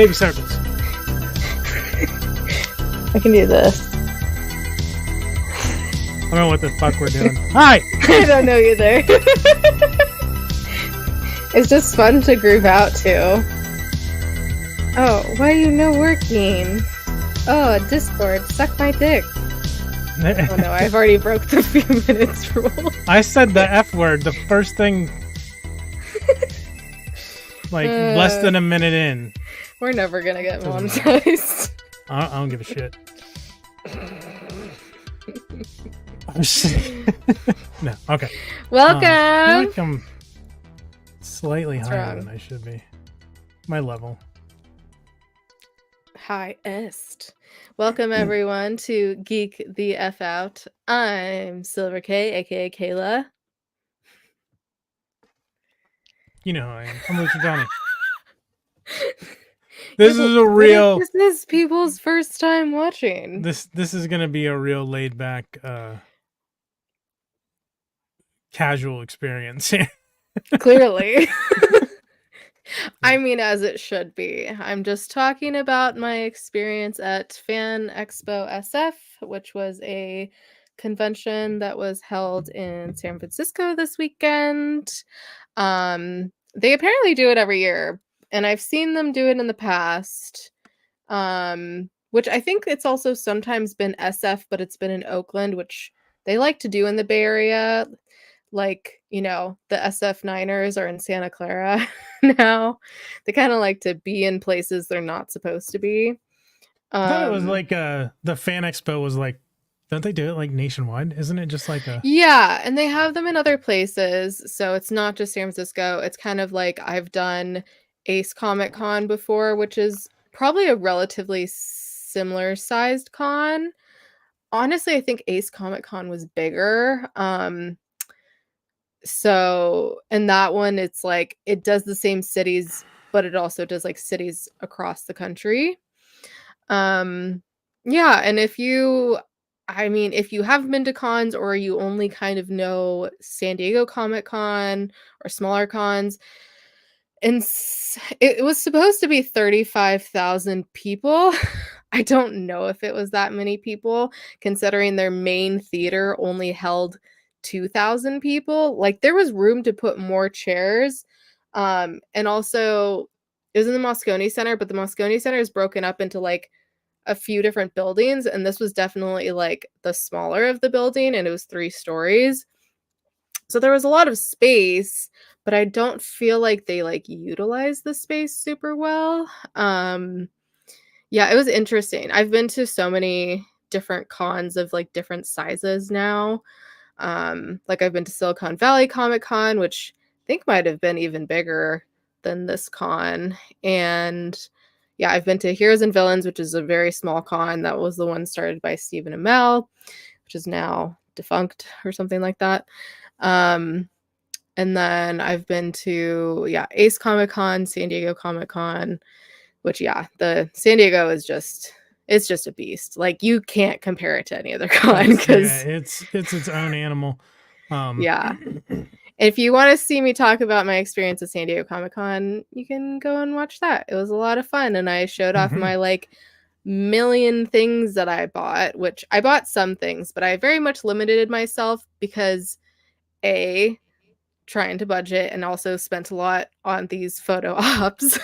Baby circles. I can do this. I don't know what the fuck we're doing. Hi! I don't know either. It's just fun to groove out to. Oh, why are you no working? Oh, Discord, suck my dick. Oh no, I've already broke the few minutes rule. I said the F word the first thing, like less than a minute in. We're never gonna get monetized. I don't give a shit. No, okay. Welcome! I feel like I'm slightly What's higher wrong? than I should be. My level. Highest. Welcome everyone to Geek the F Out. I'm Silver K, aka Kayla. You know who I am. I'm Lucha Johnny. This is a real. This is people's first time watching. This is gonna be a real laid back, casual experience here. Clearly. I mean, as it should be. I'm just talking about my experience at Fan Expo SF, which was a convention that was held in San Francisco this weekend. They apparently do it every year, and I've seen them do it in the past. Which I think it's also sometimes been SF, but it's been in Oakland, which they like to do in the Bay Area. Like, you know, the SF Niners are in Santa Clara now. They kind of like to be in places they're not supposed to be. I thought it was like the Fan Expo was like, don't they do it like nationwide? Isn't it just like a... Yeah, and they have them in other places. So it's not just San Francisco. It's kind of like I've done Ace Comic Con before, which is probably a relatively similar sized con. Honestly, I think Ace Comic Con was bigger. So, and that one, it's like it does the same cities, but it also does like cities across the country. Yeah, and if you haven't been to cons or you only kind of know San Diego Comic Con or smaller cons, and it was supposed to be 35,000 people. I don't know if it was that many people, considering their main theater only held 2,000 people. Like, there was room to put more chairs. And also, it was in the Moscone Center, but the Moscone Center is broken up into like a few different buildings, and this was definitely like the smaller of the building, and it was 3 stories. So there was a lot of space, but I don't feel like they like utilized the space super well. Yeah, it was interesting. I've been to so many different cons of like different sizes now. Like I've been to Silicon Valley Comic Con, which I think might have been even bigger than this con. And yeah, I've been to Heroes and Villains, which is a very small con. That was the one started by Stephen Amell, which is now defunct or something like that. And then I've been to Ace Comic Con, San Diego Comic Con, which the San Diego is just a beast. Like, you can't compare it to any other con because it's its own animal. Yeah. If you want to see me talk about my experience at San Diego Comic Con, you can go and watch that. It was a lot of fun, and I showed off my like million things that I bought, which I bought some things, but I very much limited myself because A, trying to budget, and also spent a lot on these photo ops.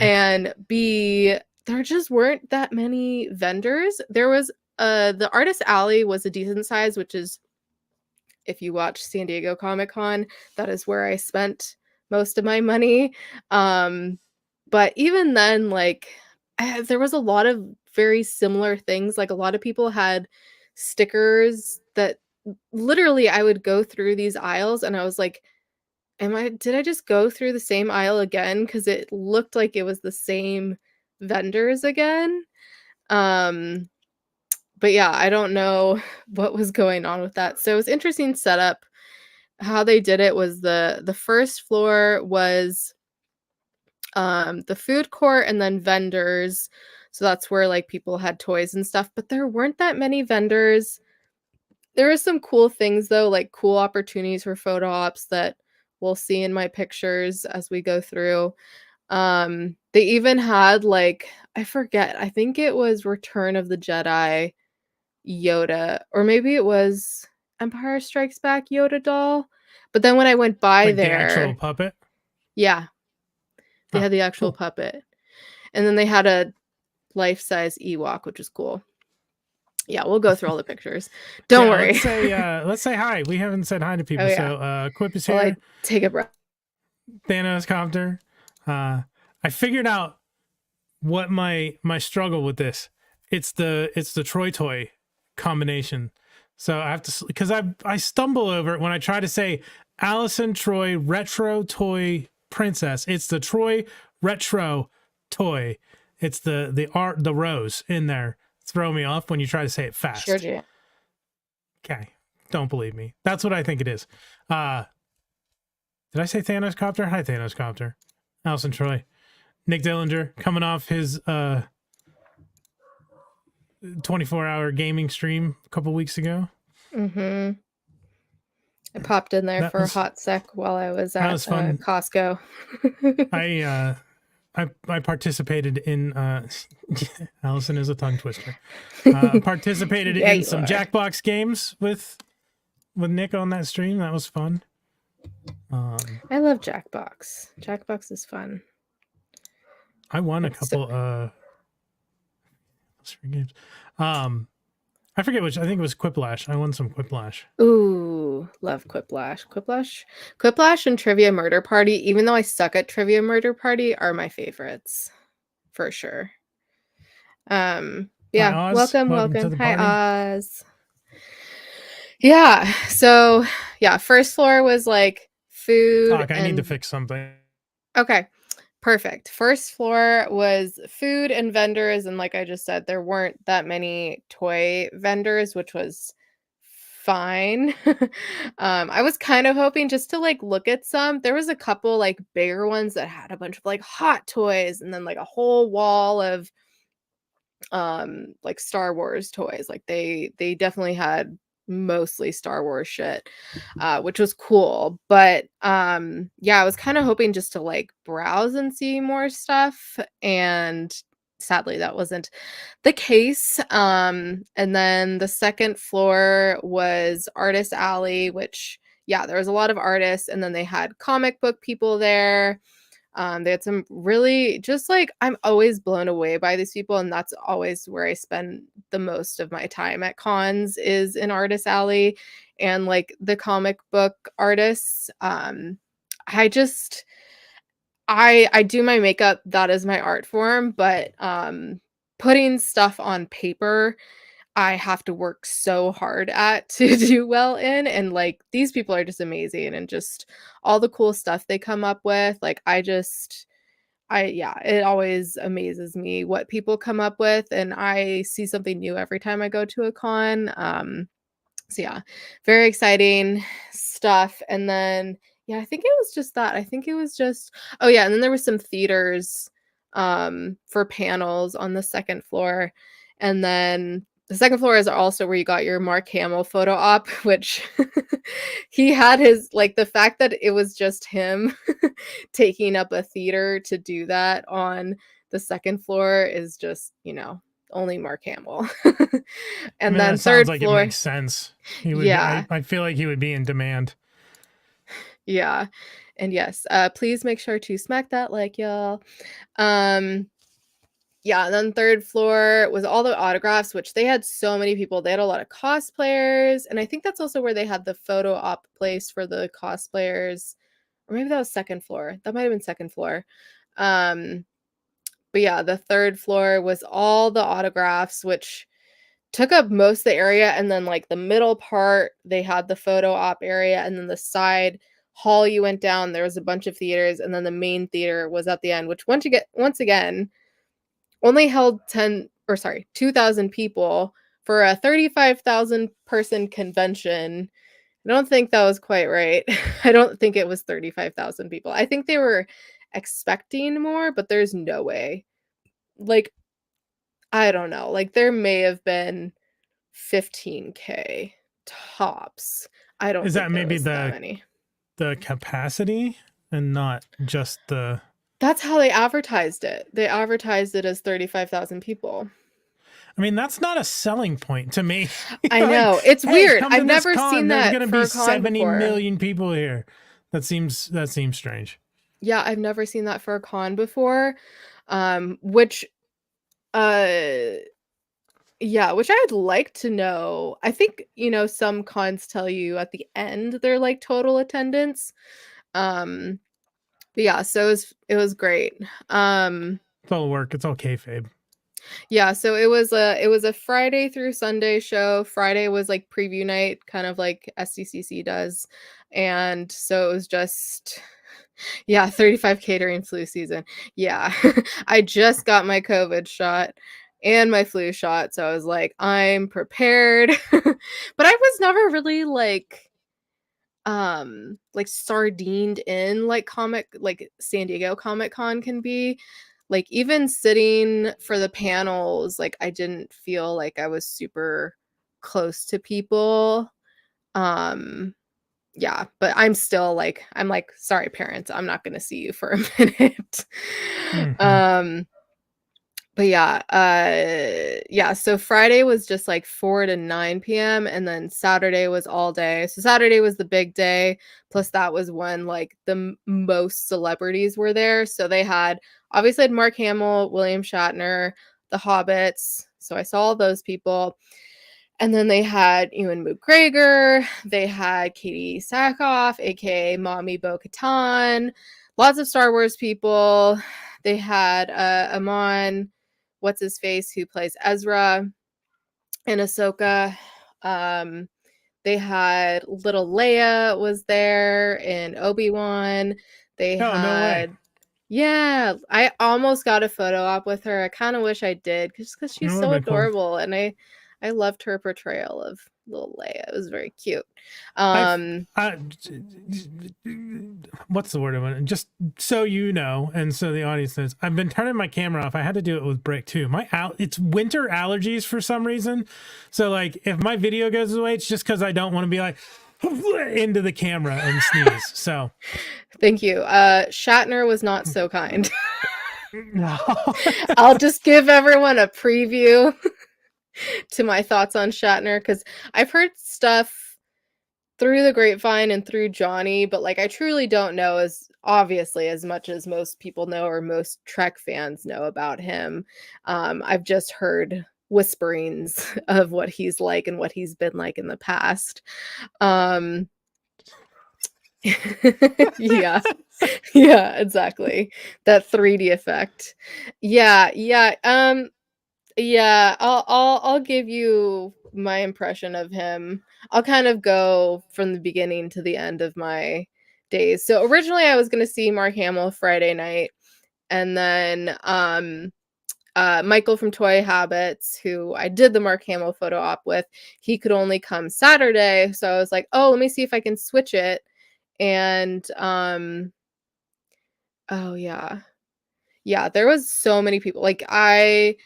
And B, there just weren't that many vendors. There was the Artist Alley was a decent size, which is, if you watch San Diego Comic Con, that is where I spent most of my money. But even then, like, there was a lot of very similar things. Like, a lot of people had stickers that literally I would go through these aisles and I was like, did I just go through the same aisle again? Because it looked like it was the same vendors again. But yeah, I don't know what was going on with that. So it was interesting setup. How they did it was the first floor was the food court and then vendors. So that's where like people had toys and stuff, but there weren't that many vendors. There was some cool things though, like cool opportunities for photo ops that we'll see in my pictures as we go through. They even had like, I forget, I think it was Return of the Jedi Yoda, or maybe it was Empire Strikes Back Yoda doll. But then when I went by Like the actual there, puppet? yeah, they Oh, had the actual cool. puppet. And then they had a life-size Ewok, which is cool. Yeah, we'll go through all the pictures. Don't Yeah, worry. let's say hi. We haven't said hi to Oh people. yeah. So Quip is Well, I here. take a breath. Thanos copter. I figured out what my struggle with this. It's the Troy toy combination. So I have to, because I stumble over it when I try to say Allison Troy retro toy princess. It's the Troy retro toy. It's the rose in there. Throw me off when you try to say it Sure, fast. Jan. Okay, don't believe me. That's what I think it is. Did I say Thanos copter? Hi Thanos copter. Allison Troy. Nick Dillinger coming off his 24-hour gaming stream a couple weeks ago. Mm-hmm. I popped in there That for a was hot sec while I was that at was fun. Costco. I participated in Allison is a tongue twister. Participated Yeah, in you some are. Jackbox games with Nick on that stream. That was fun. I love Jackbox. Jackbox is fun. I won a It's so- couple games. I forget which. I think it was Quiplash. I won some Quiplash. Ooh, love Quiplash. Quiplash and Trivia Murder Party, even though I suck at Trivia Murder Party, are my favorites. For sure. Hi Yeah, Oz, welcome to welcome. the Hi, party. Oz. Yeah, so yeah, first floor was like food Talk. I need to and fix something. okay, perfect. First floor was food and vendors, and like I just said, there weren't that many toy vendors, which was fine. I was kind of hoping just to like look at some. There was a couple like bigger ones that had a bunch of like hot toys and then like a whole wall of like Star Wars toys. Like they definitely had mostly Star Wars shit, which was cool. But yeah, I was kind of hoping just to like browse and see more stuff, and sadly that wasn't the case. And then the second floor was Artist Alley, which yeah, there was a lot of artists, and then they had comic book people there. They had some really just like I'm always blown away by these people, and that's always where I spend the most of my time at cons is in Artist Alley and like the comic book artists. I just I do my makeup, that is my art form, but putting stuff on paper I have to work so hard at to do well in, and like these people are just amazing, and just all the cool stuff they come up with. Like I yeah, it always amazes me what people come up with, and I see something new every time I go to a con. So yeah, very exciting stuff. And then yeah, I think it was just that. I think it was just oh yeah, and then there was some theaters for panels on the second floor. And then the second floor is also where you got your Mark Hamill photo op, which he had his like the fact that it was just him taking up a theater to do that on the second floor is just, only Mark Hamill. I And mean, then that sounds third like it floor, makes sense. He would be. yeah, I feel like he would be in demand. yeah. And yes, please make sure to smack that like, y'all. Um, yeah, and then third floor was all the autographs, which they had so many people. They had a lot of cosplayers, and I think that's also where they had the photo op place for the cosplayers. Or maybe that was second floor. That might have been second floor. Um, but yeah, the third floor was all the autographs, which took up most of the area, and then like the middle part they had the photo op area, and then the side hall you went down there was a bunch of theaters, and then the main theater was at the end, which once again only held 2,000 people for a 35,000 person convention. I don't think that was quite right. I don't think it was 35,000 people. I think they were expecting more, but there's no way. Like I don't know. Like there may have been 15K tops. I don't Is think that there maybe was that many. the capacity and not just the That's how they advertised it. They advertised it as 35,000 people. I mean, that's not a selling point to me. I Like, know. It's hey, weird. come to I've this never con. seen There's that gonna for be a con 70 before. million people here. That seems strange. Yeah, I've never seen that for a con before. Which uh yeah, which I'd like to know. I think, some cons tell you at the end their like total attendance. Um but yeah, so it was great. Um It's all work. It's all kayfabe. Yeah, so it was a Friday through Sunday show. Friday was like preview night, kind of like SDCC does. And so it was just yeah, 35K during flu season. Yeah. I just got my COVID shot and my flu shot, so I was like, I'm prepared. But I was never really like sardined in like San Diego Comic Con can be. Like even sitting for the panels, like I didn't feel like I was super close to people. Um yeah, but I'm like, sorry parents, I'm not gonna see you for a minute. Mm-hmm. um but yeah, so Friday was just like 4 to 9 p.m. and then Saturday was all day. So Saturday was the big day. Plus that was when like the most celebrities were there. So they had obviously had Mark Hamill, William Shatner, the Hobbits. So I saw all those people. And then they had Ewan McGregor, they had Katie Sackhoff, aka Mommy Bo Katan, lots of Star Wars people. They had Amon, what's his face, who plays Ezra in Ahsoka. Um, they had little Leia was there and Obi-Wan. They Oh, no way. had yeah, I almost got a photo op with her. I kind of wish I did just because That she's would have so been cool. adorable, and I loved her portrayal of little Leia. It was very cute. I've, Um, I, what's the word I want? Just so you know, and so the audience knows, I've been turning my camera off. I had to do it with Brick too. It's winter allergies for some reason. So like, if my video goes away, it's just because I don't want to be like into the camera and sneeze. So thank you. Shatner was not so kind. no. I'll just give everyone a preview to my thoughts on Shatner because I've heard stuff through the grapevine and through Johnny, but like I truly don't know as obviously as much as most people know or most Trek fans know about him. I've just heard whisperings of what he's like and what he's been like in the past. Um, yeah, yeah, exactly. That 3D effect. Yeah, yeah. Yeah, I'll give you my impression of him. I'll kind of go from the beginning to the end of my days. So originally I was gonna see Mark Hamill Friday night, and then Michael from Toy Habits, who I did the Mark Hamill photo op with, he could only come Saturday. So I was like, oh, let me see if I can switch it. And oh yeah. Yeah, there was so many people. Like I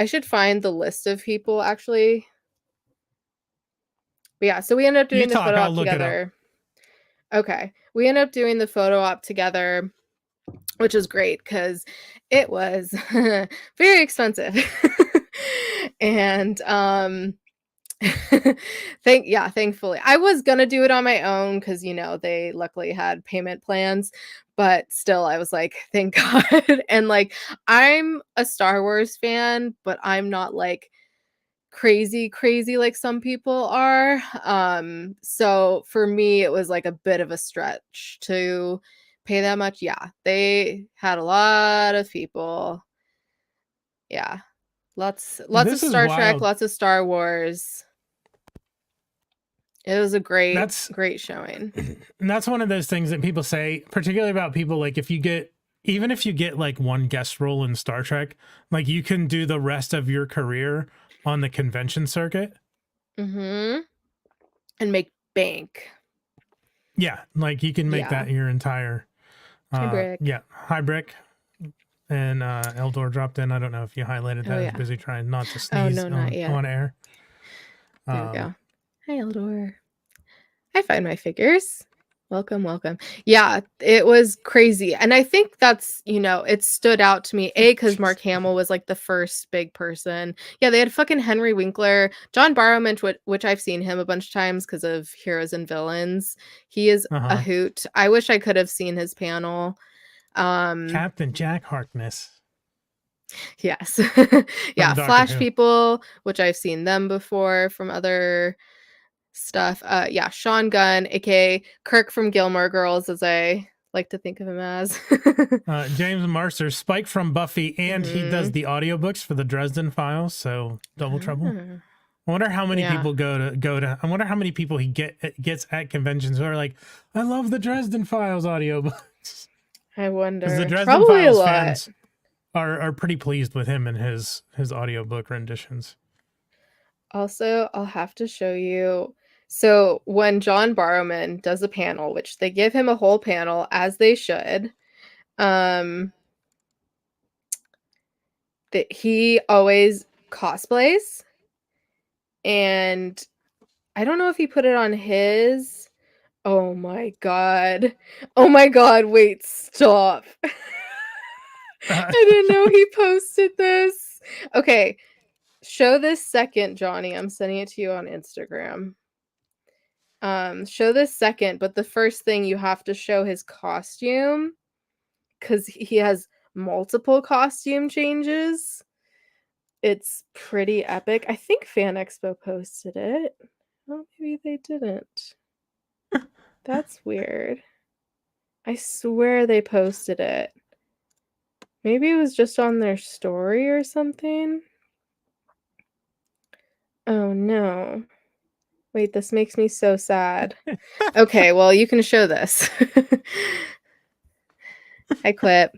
should find the list of people actually. But yeah, so we ended up You doing the talk, photo I'll op look it up. together. Okay. We ended up doing the photo op together, which was great because it was very expensive. And thankfully. I was gonna do it on my own because they luckily had payment plans, but still I was like, thank God. And like I'm a Star Wars fan, but I'm not like crazy like some people are. So for me it was like a bit of a stretch to pay that much. Yeah, they had a lot of people. Yeah. Lots of This is Star Trek, wild. lots of Star Wars. It was a great That's great showing. And that's one of those things that people say, particularly about people like even if you get like one guest role in Star Trek, like you can do the rest of your career on the convention circuit. Mhm. And make bank. Yeah, like you can make Yeah. that your entire Hi, Brick. yeah, hi Brick. And Eldor dropped in. I don't know if you highlighted Oh, that. I was yeah. busy trying not to Oh, sneeze no, not yet. on air. There we Um go. Hi, Eldor. I find my figures. Welcome. Yeah, it was crazy. And I think that's, it stood out to me. Because Mark Hamill was like the first big person. Yeah, they had fucking Henry Winkler, John Barrowman, which I've seen him a bunch of times because of Heroes and Villains. He is a hoot. I wish I could have seen his panel. Captain Jack Harkness. Yes. Yeah, Flash people, which I've seen them before from other stuff. Yeah, Sean Gunn, aka Kirk from Gilmore Girls, as I like to think of him as. James Marster, Spike from Buffy, and he does the audiobooks for the Dresden Files, so double trouble. I wonder how many people go to I wonder how many people he gets at conventions who are like, I love the Dresden Files audiobooks. I wonder. Because the Dresden Files fans are pretty pleased with him and his audiobook renditions. Also, I'll have to show you. So when John Barrowman does a panel, which they give him a whole panel, as they should, that he always cosplays. And I don't know if he put it on his. Oh my god. Wait, stop. I didn't know he posted this. Okay. Show this second, Johnny. I'm sending it to you on Instagram. Show this second, but the first thing you have to show his costume because he has multiple costume changes. It's pretty epic. I think Fan Expo posted it. Oh, maybe they didn't. That's weird. I swear they posted it. Maybe it was just on their story or something. Oh no. Wait, this makes me so sad. Okay, well, you can show this. I quit.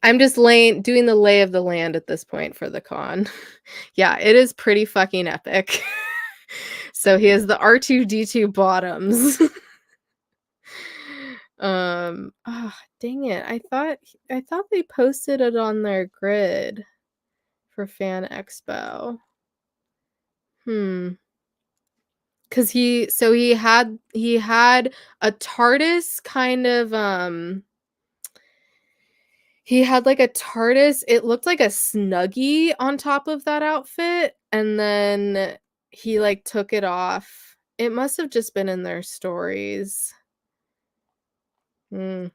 I'm just doing the lay of the land at this point for the con. Yeah, it is pretty fucking epic. So he has the R2-D2 bottoms. Oh, dang it. I thought they posted it on their grid for Fan Expo. Cuz he had a TARDIS kind of he had like a TARDIS. It looked like a Snuggie on top of that outfit, and then he like took it off. It must have just been in their stories. And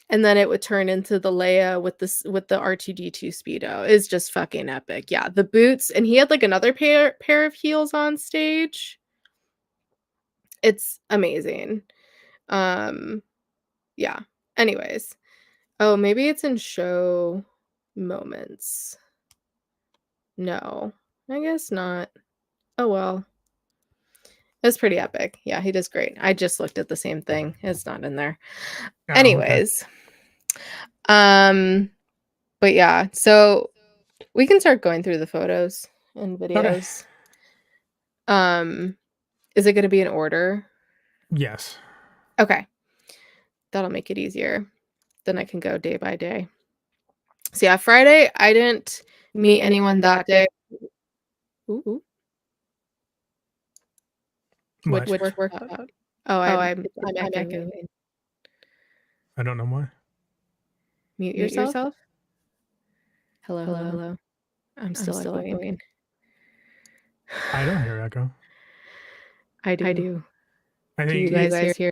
then it would turn into the Leia with the R2-D2 Speedo. It's just fucking epic. Yeah, the boots, and he had like another pair of heels on stage. It's amazing. Yeah. Anyways. Oh, maybe it's in show moments. No, I guess not. Oh well. It's pretty epic. Yeah, he does great. I just looked at the same thing. It's not in there. Oh, anyways. Okay. But yeah, so we can start going through the photos and videos. Okay. Is it going to be in order? Yes. Okay. That'll make it easier. Then I can go day by day. So yeah, Friday, I didn't meet anyone that day. Ooh. Which worked out. Oh, I'm echoing. I don't know why. Mute yourself. Hello. I'm still echoing. I don't hear echo. I do. I think do you guys hear?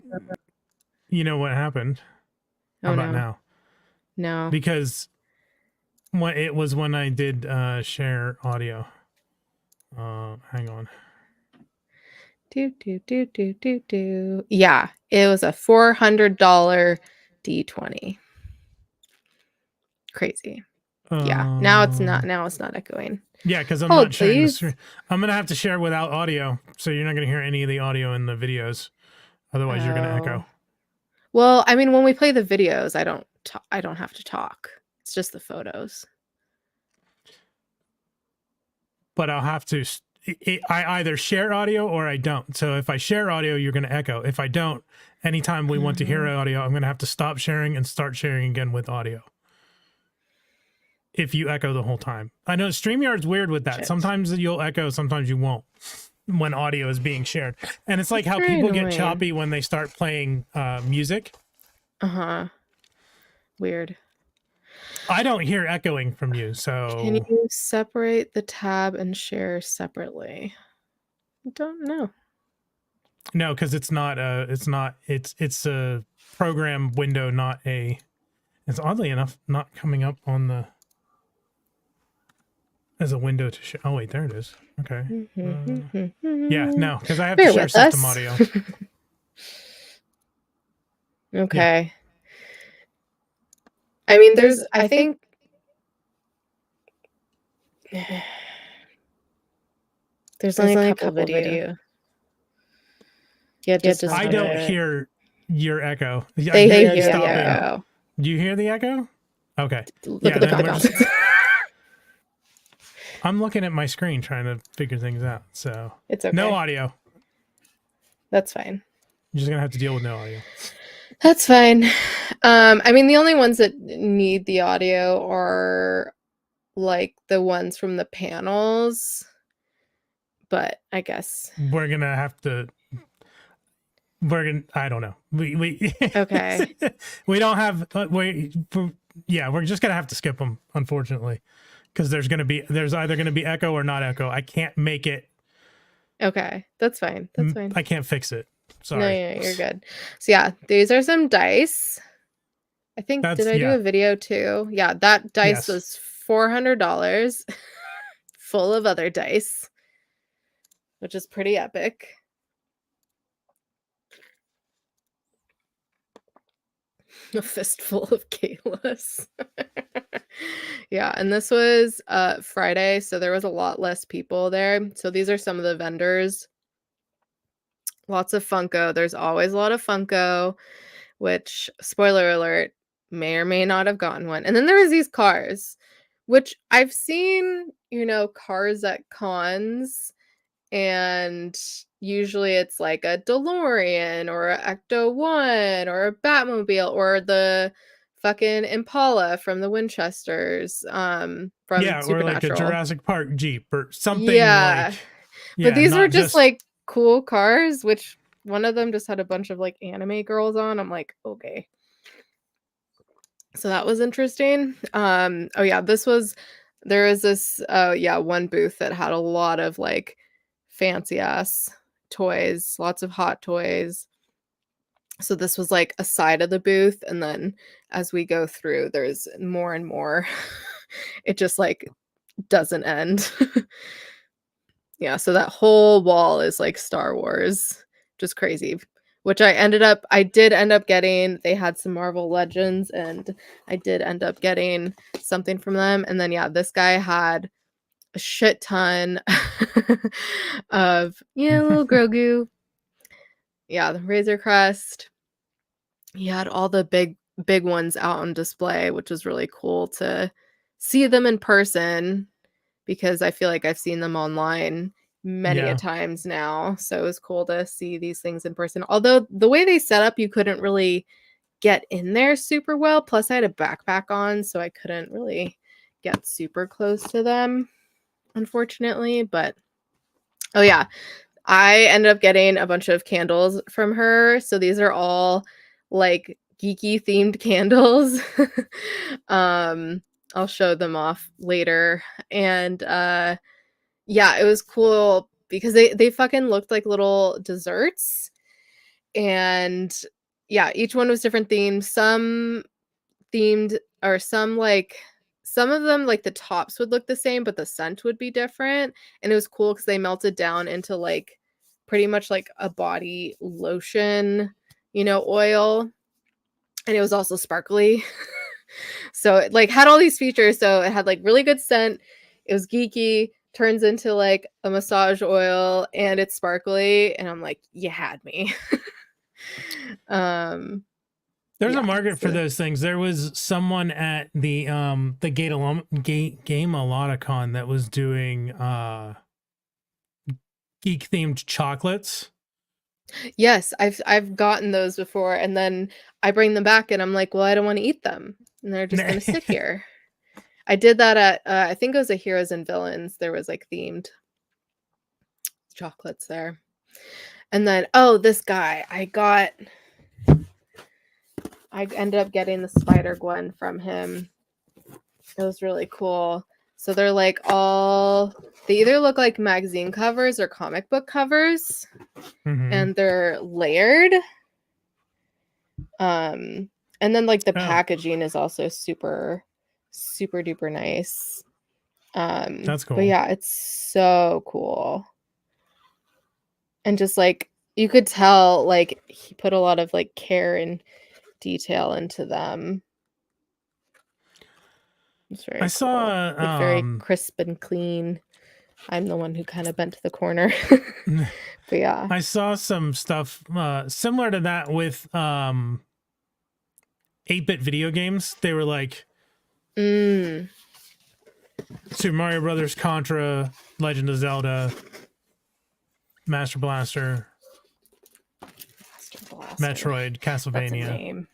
You know what happened? How about now? No. Because it was when I did share audio. Hang on. Do. Yeah, it was a $400 D20. Crazy. Yeah. Now it's not echoing. Yeah, because I'm not sharing the screen. I'm gonna have to share without audio, so you're not gonna hear any of the audio in the videos. Otherwise, you're gonna echo. Well, I mean, when we play the videos, I don't have to talk. It's just the photos. But I'll have to. I either share audio or I don't. So if I share audio, you're gonna echo. If I don't, anytime we want to hear audio, I'm gonna have to stop sharing and start sharing again with audio. If you echo the whole time. I know StreamYard's weird with that. Shit. Sometimes you'll echo, sometimes you won't. when audio is being shared. And it's like That's how very people get annoying. choppy when they start playing music. Weird. I don't hear echoing from you, so Can you separate the tab and share separately? I don't know. no, because it's a program window, not a. It's oddly enough not coming up on the as a window to share. Oh wait, there it is. Okay. Yeah, no, because I have to Bear share with system us. audio. Okay. I mean, I think there's only a couple video. Yeah, just I don't hear your echo. They I hear you the stopping. echo. Do you hear the echo? Okay. Look at the comments. I'm looking at my screen trying to figure things out. So It's okay. no audio. That's fine. You're just gonna have to deal with no audio. That's fine. I mean, the only ones that need the audio are like the ones from the panels. But I guess we're gonna have to. I don't know. We okay. We don't have. We're just gonna have to skip them, unfortunately, because there's either gonna be echo or not echo. I can't make it. Okay, that's fine. That's fine. I can't fix it. Sorry. No, you're good. So yeah, these are some dice. I think did I do a video too? Yeah, that dice was $400, full of other dice, which is pretty epic. A fistful of Kayla's. Yeah, and this was Friday, so there was a lot less people there. So these are some of the vendors. Lots of Funko. There's always a lot of Funko, which, spoiler alert, may or may not have gotten one. And then there was these cars, which I've seen, cars at cons, and usually it's like a DeLorean or a Ecto-1 or a Batmobile or the fucking Impala from the Winchesters from Supernatural. Or like a Jurassic Park Jeep or something like but these were just like cool cars, which one of them just had a bunch of like anime girls on. I'm like, okay. So that was interesting. There was this one booth that had a lot of like fancy ass toys, lots of hot toys. So this was like a side of the booth, and then as we go through, there's more and more. It just like doesn't end. Yeah, so that whole wall is like Star Wars, just crazy. Which I did end up getting. They had some Marvel Legends, and I did end up getting something from them. And then this guy had a shit ton of little Grogu. Yeah, the Razor Crest. He had all the big ones out on display, which was really cool to see them in person, because I feel like I've seen them online many a times now. So it was cool to see these things in person. Although the way they set up, you couldn't really get in there super well. Plus I had a backpack on, so I couldn't really get super close to them, unfortunately. But oh yeah, I ended up getting a bunch of candles from her. So these are all like geeky themed candles. I'll show them off later. And it was cool because they fucking looked like little desserts. And each one was different themes. Some of them, like the tops would look the same, but the scent would be different. And it was cool because they melted down into like pretty much like a body lotion, oil. And it was also sparkly. So it like had all these features. So it had like really good scent. It was geeky, turns into like a massage oil, and it's sparkly. And I'm like, you had me. There's a market for those things. There was someone at the Game-A-Lot-A-Con that was doing geek themed chocolates. Yes, I've gotten those before, and then I bring them back and I'm like, well, I don't want to eat them, and they're just gonna sit here. I did that at I think it was a Heroes and Villains. There was like themed chocolates there. And then, this guy, I ended up getting the Spider Gwen from him. It was really cool. So they're like they either look like magazine covers or comic book covers, and they're layered. And then like the packaging is also super, super duper nice. That's cool. But yeah, it's so cool. And just like you could tell, like he put a lot of like care and detail into them. It's very saw like very crisp and clean. I'm the one who kind of bent to the corner. But yeah. I saw some stuff similar to that with 8-bit video games. They were like Super Mario Brothers, Contra, Legend of Zelda, Master Blaster, Metroid, Castlevania.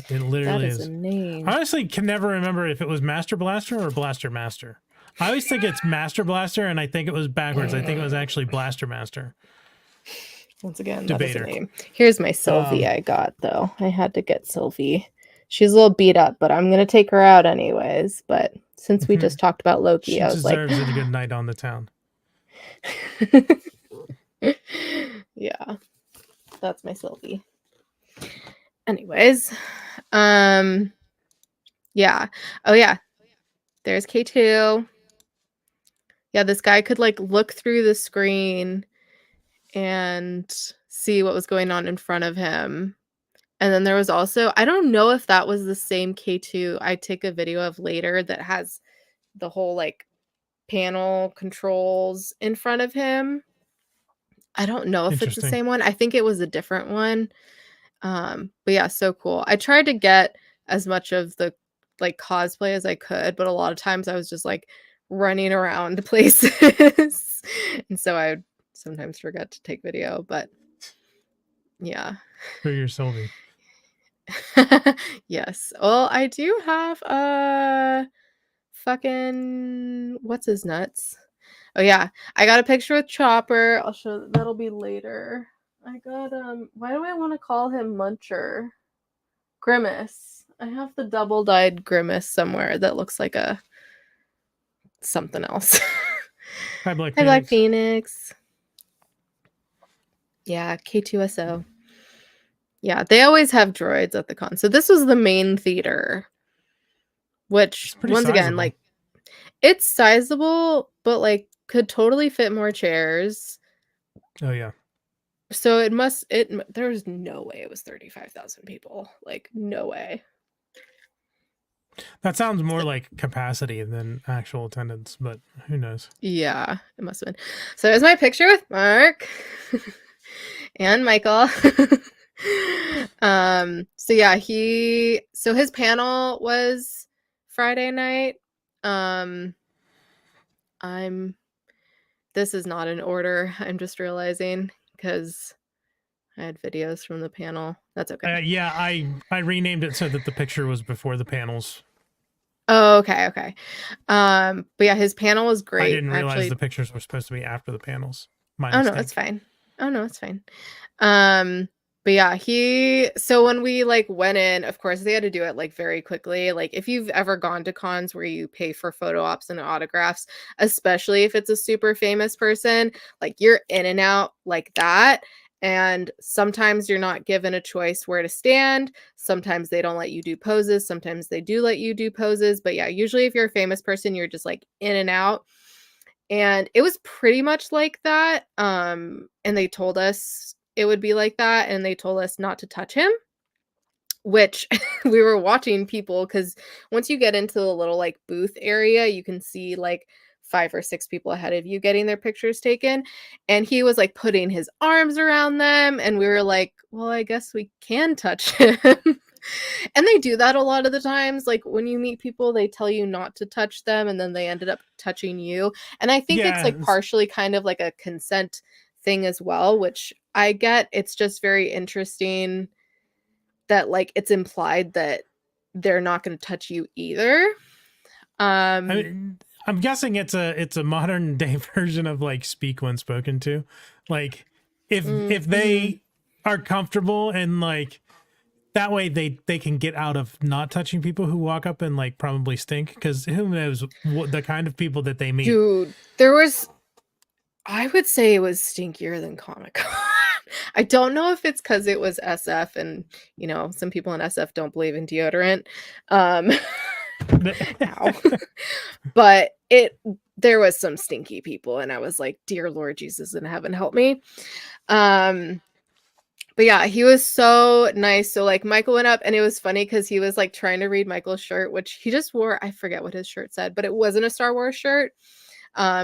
It literally is. A name. I honestly can never remember if it was Master Blaster or Blaster Master. I always think it's Master Blaster, and I think it was backwards. I think it was actually Blaster Master. Once again, Debater. That is a name. Here's my Sylvie I got, though. I had to get Sylvie. She's a little beat up, but I'm going to take her out anyways. But since we just talked about Loki, I was like... She deserves a good night on the town. Yeah. That's my Sylvie. Anyways. Yeah. Oh, yeah. There's K2. Yeah, this guy could like look through the screen and see what was going on in front of him. And then there was also, I don't know if that was the same K2 I take a video of later that has the whole like panel controls in front of him. I don't know if it's the same one. I think it was a different one. But yeah, so cool. I tried to get as much of the like cosplay as I could, but a lot of times I was just like running around places. And so I would sometimes forget to take video, but yeah. For your Sylvie. Yes. Well, I do have a fucking what's his nuts? Oh yeah. I got a picture with Chopper. I'll show that'll be later. I got why do I want to call him Muncher? Grimace. I have the double-dyed Grimace somewhere that looks like a something else. Hi, Black Hi, Phoenix. Black Phoenix. Yeah, K2SO. Yeah, they always have droids at the con. So this was the main theater, which once again, like it's sizable, but like could totally fit more chairs. Oh yeah. So there's no way it was 35,000 people. Like no way. That sounds more like capacity than actual attendance, but who knows? Yeah, it must have been. So there's my picture with Mark and Michael. So yeah, his panel was Friday night. This is not in order. I'm just realizing because I had videos from the panel. That's okay. Yeah, I renamed it so that the picture was before the panels. Oh, okay. But yeah, his panel was great. I didn't realize the pictures were supposed to be after the panels. No, it's fine. But yeah, so when we like went in, of course they had to do it like very quickly. Like if you've ever gone to cons where you pay for photo ops and autographs, especially if it's a super famous person, like you're in and out like that. And sometimes you're not given a choice where to stand. Sometimes they don't let you do poses. Sometimes they do let you do poses. But yeah, usually if you're a famous person, you're just like in and out. And it was pretty much like that. And they told us it would be like that. And they told us not to touch him, which we were watching people because once you get into the little like booth area, you can see like 5 or 6 people ahead of you getting their pictures taken. And he was like putting his arms around them. And we were like, well, I guess we can touch him. And they do that a lot of the times. Like when you meet people, they tell you not to touch them and then they ended up touching you. And I think it's like partially kind of like a consent thing as well, which I get. It's just very interesting that like it's implied that they're not going to touch you either. I I'm guessing it's a modern day version of like speak when spoken to. Like if Mm-hmm. they are comfortable and like that way they can get out of not touching people who walk up and like probably stink, because who knows what the kind of people that they meet. Dude, there was I would say it was stinkier than Comic-Con. I don't know if it's because it was SF and, some people in SF don't believe in deodorant. Um, ow. But there was some stinky people, and I was like, dear Lord Jesus in heaven, help me. Um, but yeah, he was so nice. So like Michael went up and it was funny because he was like trying to read Michael's shirt, which he just wore. I forget what his shirt said, but it wasn't a Star Wars shirt.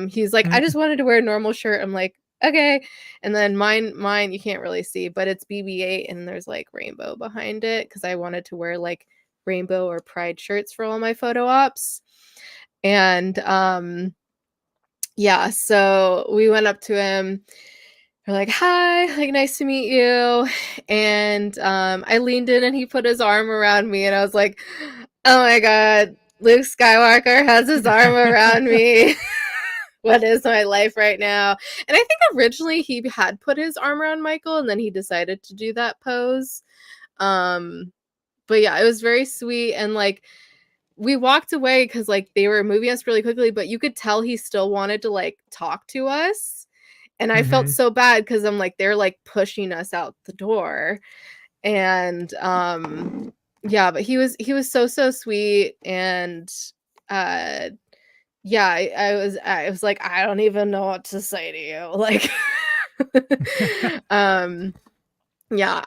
He's like, I just wanted to wear a normal shirt. I'm like, okay. And then mine, you can't really see, but it's BB-8 and there's like rainbow behind it because I wanted to wear like rainbow or pride shirts for all my photo ops. And yeah, so we went up to him. We're like, hi, like nice to meet you. And I leaned in and he put his arm around me and I was like, oh my God, Luke Skywalker has his arm around me. What is my life right now? And I think originally he had put his arm around Michael and then he decided to do that pose. But yeah, it was very sweet. And like we walked away because like they were moving us really quickly, but you could tell he still wanted to like talk to us. And I felt Mm-hmm. so bad because I'm like, they're like pushing us out the door. And yeah, but he was so sweet. And uh yeah, I was like, I don't even know what to say to you. Like um yeah,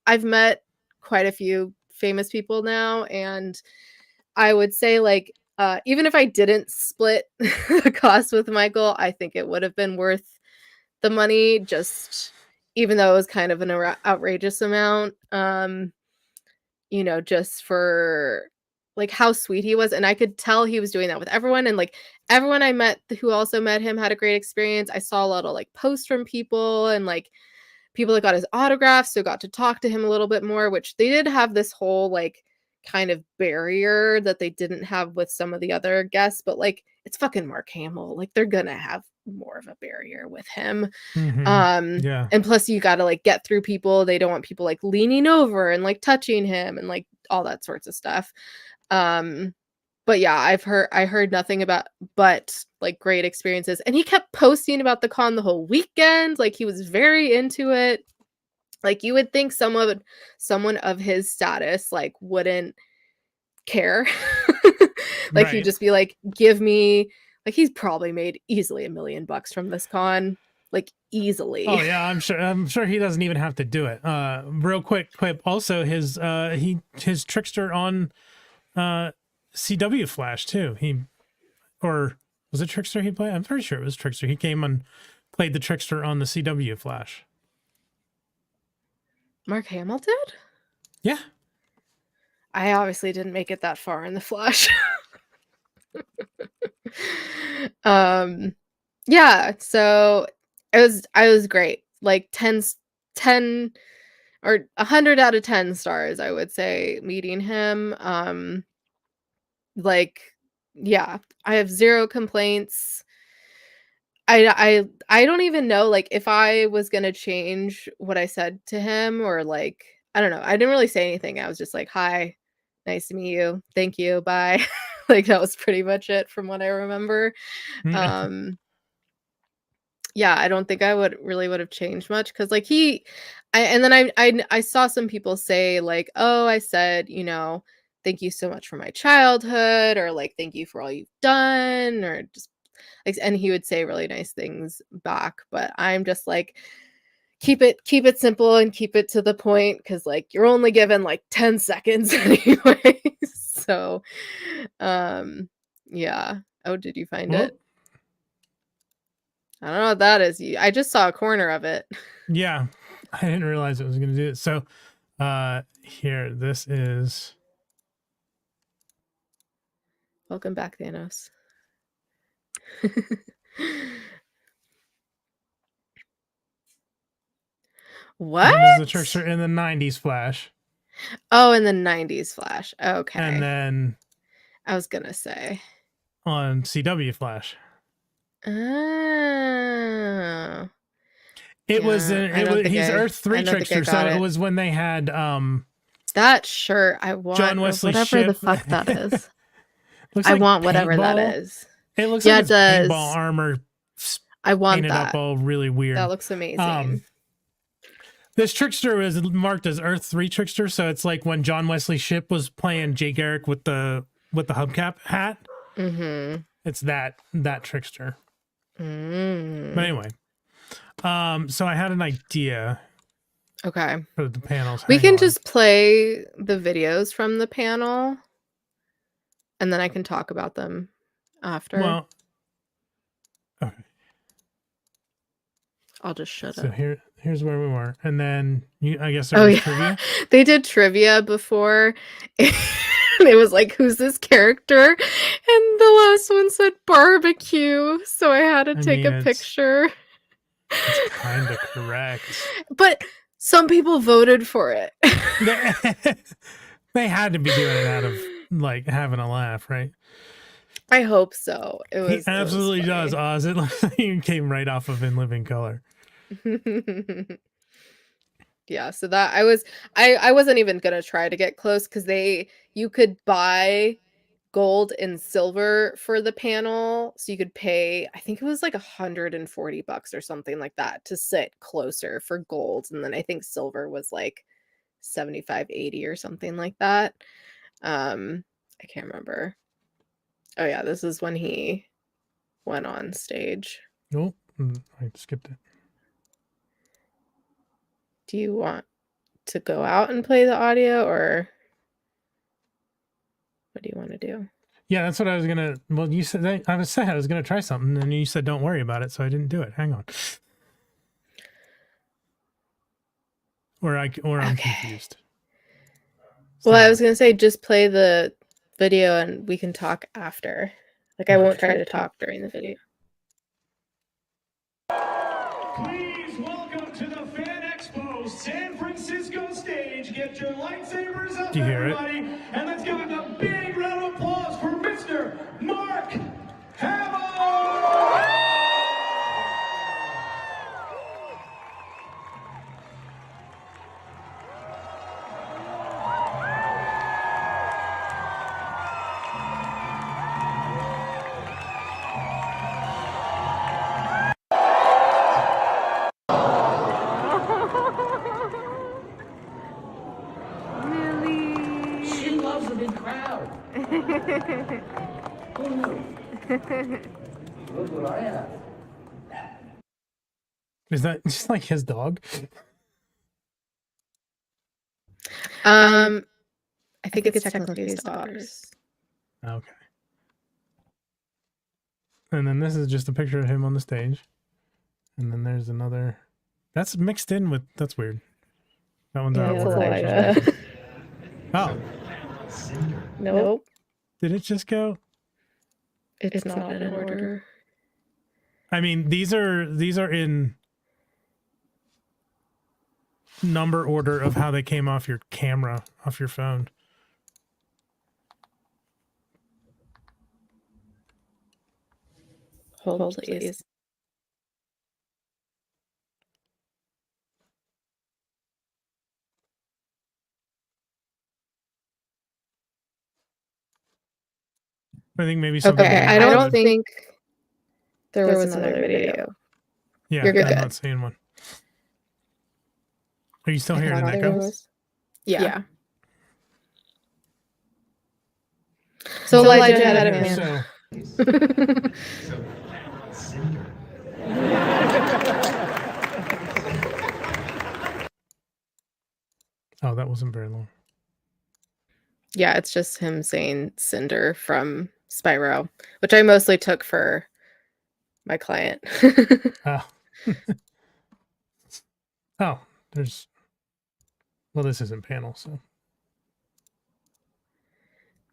I've met quite a few famous people now, and I would say like even if I didn't split the cost with Michael, I think it would have been worth the money, just even though it was kind of an outrageous amount. Just for like how sweet he was, and I could tell he was doing that with everyone, and like everyone I met who also met him had a great experience. I saw a lot of like posts from people and like people that got his autographs, so got to talk to him a little bit more, which they did have this whole like kind of barrier that they didn't have with some of the other guests, but like it's fucking Mark Hamill. Like they're gonna have more of a barrier with him. Mm-hmm. Yeah. And plus you got to like get through people. They don't want people like leaning over and like touching him and like all that sorts of stuff. Um but yeah, I heard nothing about but like great experiences. And he kept posting about the con the whole weekend. Like he was very into it. Like you would think someone of his status like wouldn't care. Like he'd Right. just be like, give me like he's probably made easily $1 million from this con. Like easily. Oh yeah, I'm sure he doesn't even have to do it. Real quick quip. Also, his trickster on uh CW Flash too. Or was it Trickster he played? I'm pretty sure it was Trickster. He came and played the Trickster on the CW Flash. Mark Hamill did? Yeah. I obviously didn't make it that far in the Flash. um yeah, so I was great. Like 10 or 100 out of 10 stars, I would say, meeting him. Like yeah, I have zero complaints. I don't even know like if I was going to change what I said to him, or like I don't know. I didn't really say anything. I was just like, "Hi. Nice to meet you. Thank you. Bye." Like that was pretty much it from what I remember. Um yeah, I don't think I would have changed much because like and then I saw some people say like, oh, I said, thank you so much for my childhood, or like thank you for all you've done, or just like, and he would say really nice things back. But I'm just like, keep it simple and keep it to the point because like you're only given like 10 seconds anyway. So yeah. Oh, did you find it? well, I don't know what that is. I just saw a corner of it. yeah. I didn't realize it was going to do it. So, here, this is. Welcome back, Thanos. What? This is the Trickster in the '90s Flash, Oh, in the 90s Flash. and Okay. then I was gonna say. on CW Flash. Oh. It was he's Earth 3 trickster, so it was when they had that shirt I want, John Wesley whatever ship. the fuck that is. Looks I like want whatever paintball. that is. It looks yeah, like it does. paintball armor. I want painted that. Up all really weird. That looks amazing. This trickster is marked as Earth 3 trickster, so it's like when John Wesley Shipp was playing Jay Garrick with the hubcap hat. Mm-hmm. It's that trickster. Mm. But anyway, so I had an idea. Okay. For the panels. We can just play the videos from the panel, and then I can talk about them after. Well, okay. I'll just shut up. So here's where we were, and then I guess there was trivia. They did trivia before. It was like, who's this character? And the last one said barbecue, so I had to take a picture. It's kind of correct, but some people voted for it. They had to be doing it out of like having a laugh, right? I hope so. He absolutely does, Oz. It looks like you came right off of In Living Color. Yeah, so that I wasn't even gonna try to get close because you could buy gold and silver for the panel, so you could pay, I think it was like $140 or something like that to sit closer for gold, and then I think silver was like 75, 80 or something like that. I can't remember. Oh yeah, this is when he went on stage. Nope, I skipped it. Do you want to go out and play the audio, or what do you want to do? Yeah, that's what I was gonna. Well, you said I was gonna try something, and you said don't worry about it, so I didn't do it. Hang on. Or I'm confused. Well, I was gonna say just play the video and we can talk after. Like I won't try to talk during the video. Please welcome to the Fan Expo San Francisco stage. Get your lightsabers up, everybody, and let's give it a big round of applause for Mr. Mark Hamill. Look what I have. Is that just like his dog? I think it's technically his daughter's. Okay. And then this is just a picture of him on the stage. And then there's another. That's mixed in with. That's weird. That one's out of order. Oh. Nope. Did it just go? It's not in order. I mean, these are in number order of how they came off your camera, off your phone. Hold, please. I think maybe something. Okay, I don't think there was another video. Yeah, you're good. I'm not seeing one. Are you still hearing an echo? Yeah. So Elijah had a man. Oh, that wasn't very long. Yeah, it's just him saying Cinder from Spyro, which I mostly took for my client. Oh. Oh, there's. Well, this isn't panel, so.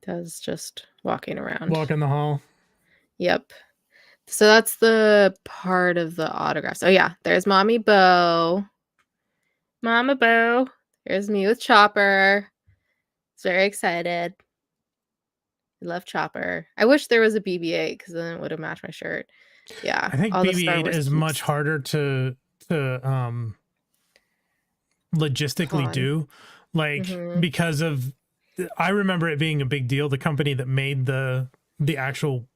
Does just walking around. Walk in the hall. Yep. So that's the part of the autographs. Oh yeah, there's Mommy Bo. Mama Bo. There's me with Chopper. It's very excited. I love Chopper. I wish there was a BB-8 because then it would have matched my shirt. Yeah, I think all the Star BB-8 Wars is peeps. much harder to logistically Con. do, like Mhm. because of I remember it being a big deal. The company that made the actual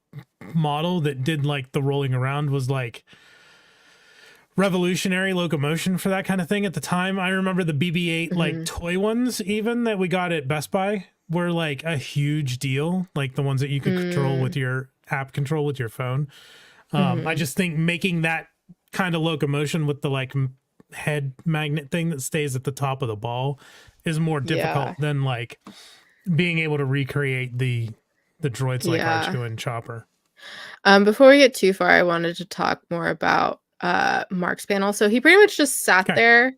model that did like the rolling around was like revolutionary locomotion for that kind of thing at the time. I remember the BB-8 like Mhm. toy ones even that we got at Best Buy were like a huge deal, like the ones that you could control with Mm. your app control with your phone. I Mhm. just think making that kind of locomotion with the like head magnet thing that stays at the top of the ball is more difficult Yeah. than like being able to recreate the droids like Yeah. R2 and Chopper. Before we get too far, I wanted to talk more about Mark's panel. So he pretty much just sat Okay. there.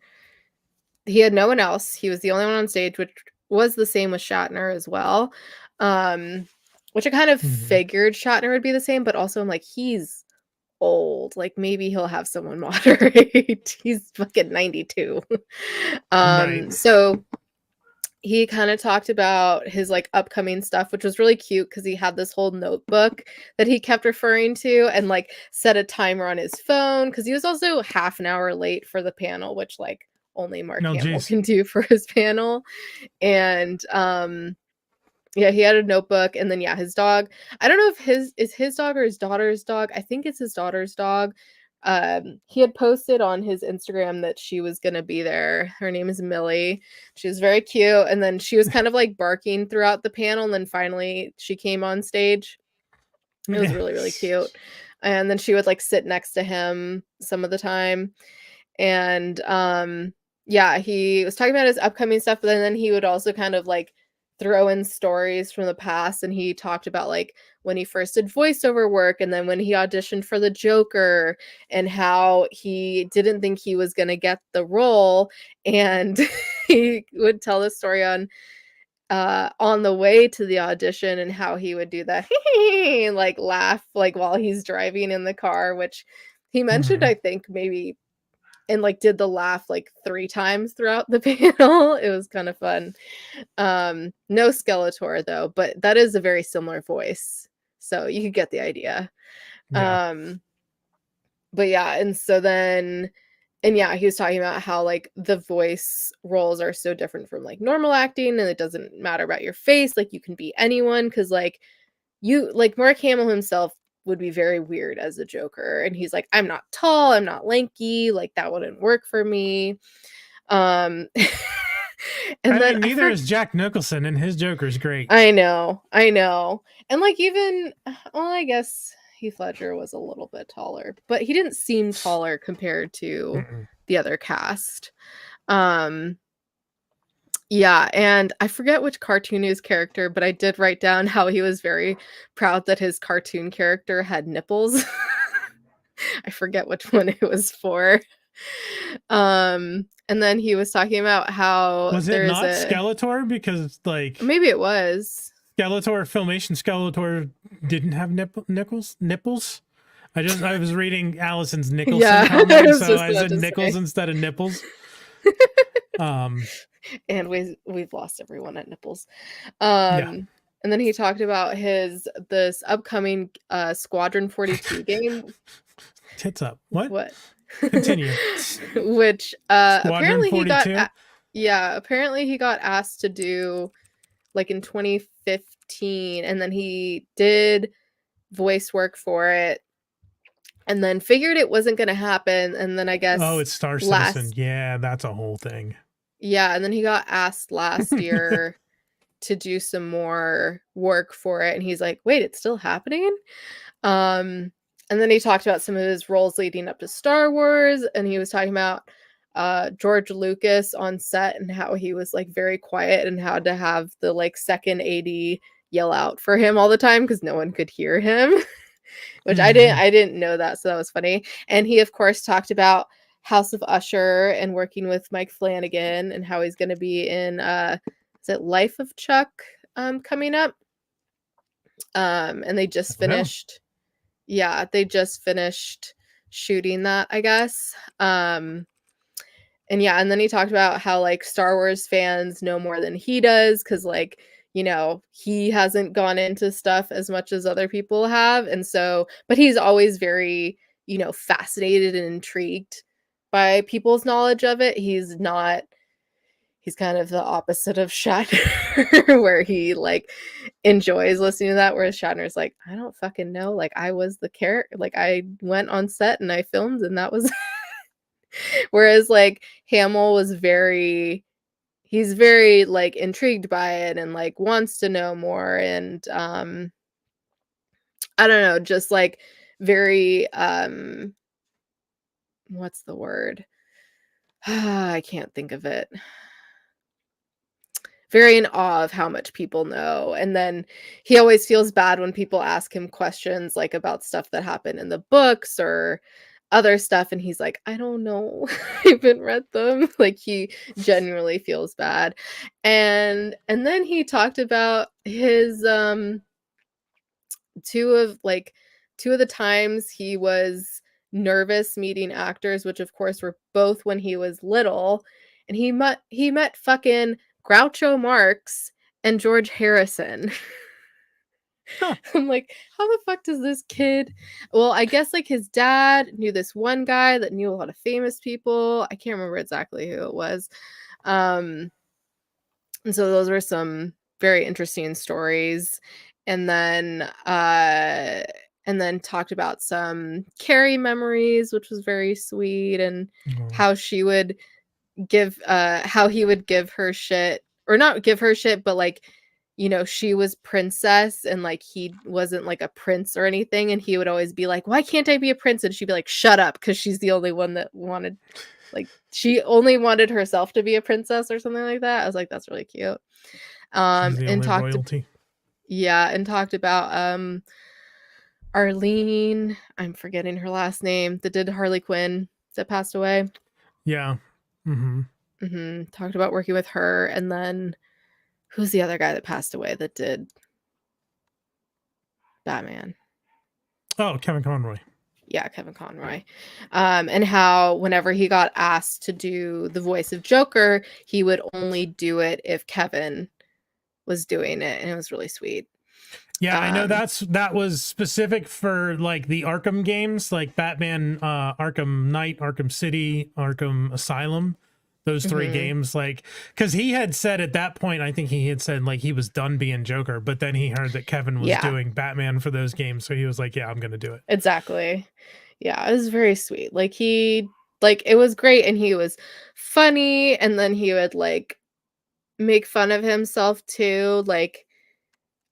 He had no one else. He was the only one on stage, which was the same with Shatner as well. Which I kind of figured Shatner would be the same, but also I'm like, he's old. Like maybe he'll have someone moderate. He's fucking 92. Right. So he kind of talked about his like upcoming stuff, which was really cute because he had this whole notebook that he kept referring to and like set a timer on his phone because he was also half an hour late for the panel, which like only Mark No, Hamill geez. can do for his panel. And yeah, he had a notebook, and then yeah, his dog. I don't know if his dog or his daughter's dog. I think it's his daughter's dog. He had posted on his Instagram that she was gonna be there. Her name is Millie. She was very cute, and then she was kind of like barking throughout the panel, and then finally she came on stage. It was really, really cute. And then she would like sit next to him some of the time. And yeah, he was talking about his upcoming stuff, but then he would also kind of like throw in stories from the past, and he talked about like when he first did voiceover work and then when he auditioned for the Joker and how he didn't think he was going to get the role. And he would tell the story on the way to the audition and how he would do that and like laugh like while he's driving in the car, which he mentioned I think maybe and like did the laugh like 3 times throughout the panel. It was kind of fun. No Skeletor though, but that is a very similar voice. So you could get the idea. Yeah. But yeah, and so then and yeah, he was talking about how like the voice roles are so different from like normal acting and it doesn't matter about your face, like you can be anyone cuz like you like Mark Hamill himself would be very weird as a Joker, and he's like, I'm not tall, I'm not lanky, like that wouldn't work for me. Um and I then mean, neither is Jack Nicholson, and his Joker's great. I know. And like even well, I guess Heath Ledger was a little bit taller, but he didn't seem taller compared to the other cast. Um Yeah, and I forget which cartoon his character, but I did write down how he was very proud that his cartoon character had nipples. I forget which one it was for. And then he was talking about how Was it there's not a Skeletor? Because like maybe it was. Skeletor, Filmation Skeletor didn't have nipples. I was reading Allison's Nicholson Yeah, I comment, was so just I about said to nickels say. instead of nipples. And we've lost everyone at nipples. Yeah. And then he talked about this upcoming Squadron 42 game. Tits up. What? What? Continue. Which Squadron apparently 42? apparently he got asked to do like in 2015, and then he did voice work for it and then figured it wasn't going to happen, and then I guess Oh, it's Star Citizen. Yeah, that's a whole thing. yeah, and then he got asked last year to do some more work for it, and he's like, wait, it's still happening. And then he talked about some of his roles leading up to Star Wars, and he was talking about George Lucas on set and how he was like very quiet and had to have the like second AD yell out for him all the time because no one could hear him. Which I didn't know that, so that was funny. And he of course talked about House of Usher and working with Mike Flanagan and how he's going to be in is it Life of Chuck coming up. And they just finished they just finished shooting that, I guess. And yeah, and then he talked about how like Star Wars fans know more than he does because like you know, he hasn't gone into stuff as much as other people have. And so, but he's always very, you know, fascinated and intrigued by people's knowledge of it. He's kind of the opposite of Shatner, where he like enjoys listening to that, whereas Shatner's like, I don't fucking know. Like, I was the character, like I went on set and I filmed and that was whereas like Hamill was he's very like intrigued by it and like wants to know more, and I don't know, just like very what's the word? I can't think of it. Very in awe of how much people know. And then he always feels bad when people ask him questions like about stuff that happened in the books or other stuff, and he's like, I don't know. I haven't read them. Like, he genuinely feels bad. And then he talked about his two of the times he was nervous meeting actors, which of course were both when he was little, and he met fucking Groucho Marx and George Harrison. Huh. I'm like, how the fuck does this kid? Well, I guess like his dad knew this one guy that knew a lot of famous people. I can't remember exactly who it was. And so those were some very interesting stories. And then talked about some Carrie memories, which was very sweet, and how she would how he would give her shit, or not give her shit, but like, you know, she was princess and like he wasn't like a prince or anything, and he would always be like, why can't I be a prince? And she'd be like, shut up, because she's the only one that wanted, like, she only wanted herself to be a princess or something like that. I was like, that's really cute. She's the And only royalty. and talked about Arlene, I'm forgetting her last name, that did Harley Quinn, that passed away. Yeah. Talked about working with her. And then who's the other guy that passed away that did Batman? Oh, Kevin Conroy. Yeah, Kevin Conroy. And how whenever he got asked to do the voice of Joker, he would only do it if Kevin was doing it, and it was really sweet. Yeah, I know that was specific for like the Arkham games, like Batman, Arkham Knight, Arkham City, Arkham Asylum. Those three games, like, because he had said at that point, I think he had said like he was done being Joker, but then he heard that Kevin was doing Batman for those games, so he was like, yeah, I'm gonna do it. Exactly. Yeah, it was very sweet. Like, it was great, and he was funny, and then he would like make fun of himself too. Like,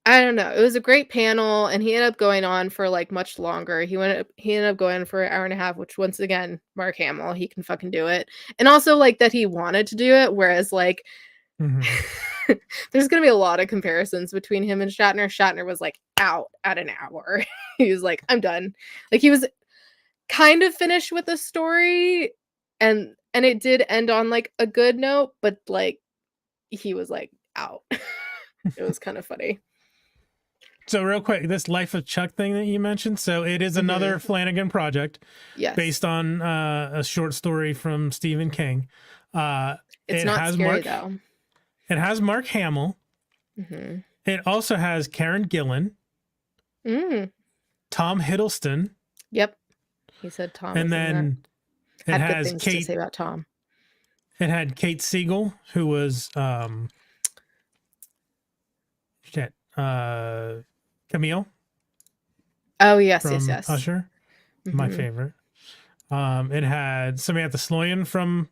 I don't know. It was a great panel, and he ended up going on for like much longer. He ended up going for an hour and a half, which once again, Mark Hamill, he can fucking do it. And also like that he wanted to do it, whereas like there's gonna be a lot of comparisons between him and Shatner. Shatner was like out at an hour. He was like, I'm done. Like, he was kind of finished with the story, and it did end on like a good note, but like he was like out. It was kind of funny. So real quick, this Life of Chuck thing that you mentioned, so it is another Flanagan project, based on a short story from Stephen King. It's not scary though. It has Mark Hamill. It also has Karen Gillan, Tom Hiddleston. Yep, he said Tom. And then it had has good things Kate. to say about Tom. It had Kate Siegel, who was Camille. Oh yes, from yes. Usher, my favorite. It had Samantha Sloyan from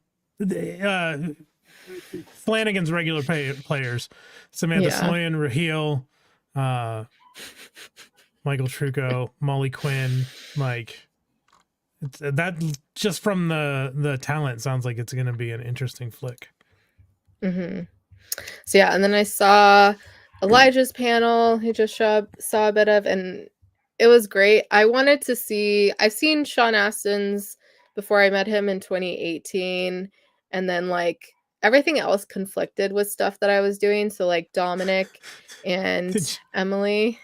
Flanagan's regular players. Samantha Sloyan, Raheel, Michael Trucco, Molly Quinn. Like, that just from the talent sounds like it's going to be an interesting flick. So yeah, and then I saw Elijah's panel. He just saw a bit of, and it was great. I've seen Sean Astin's before I met him in 2018, and then like everything else conflicted with stuff that I was doing. So like Dominic and Emily.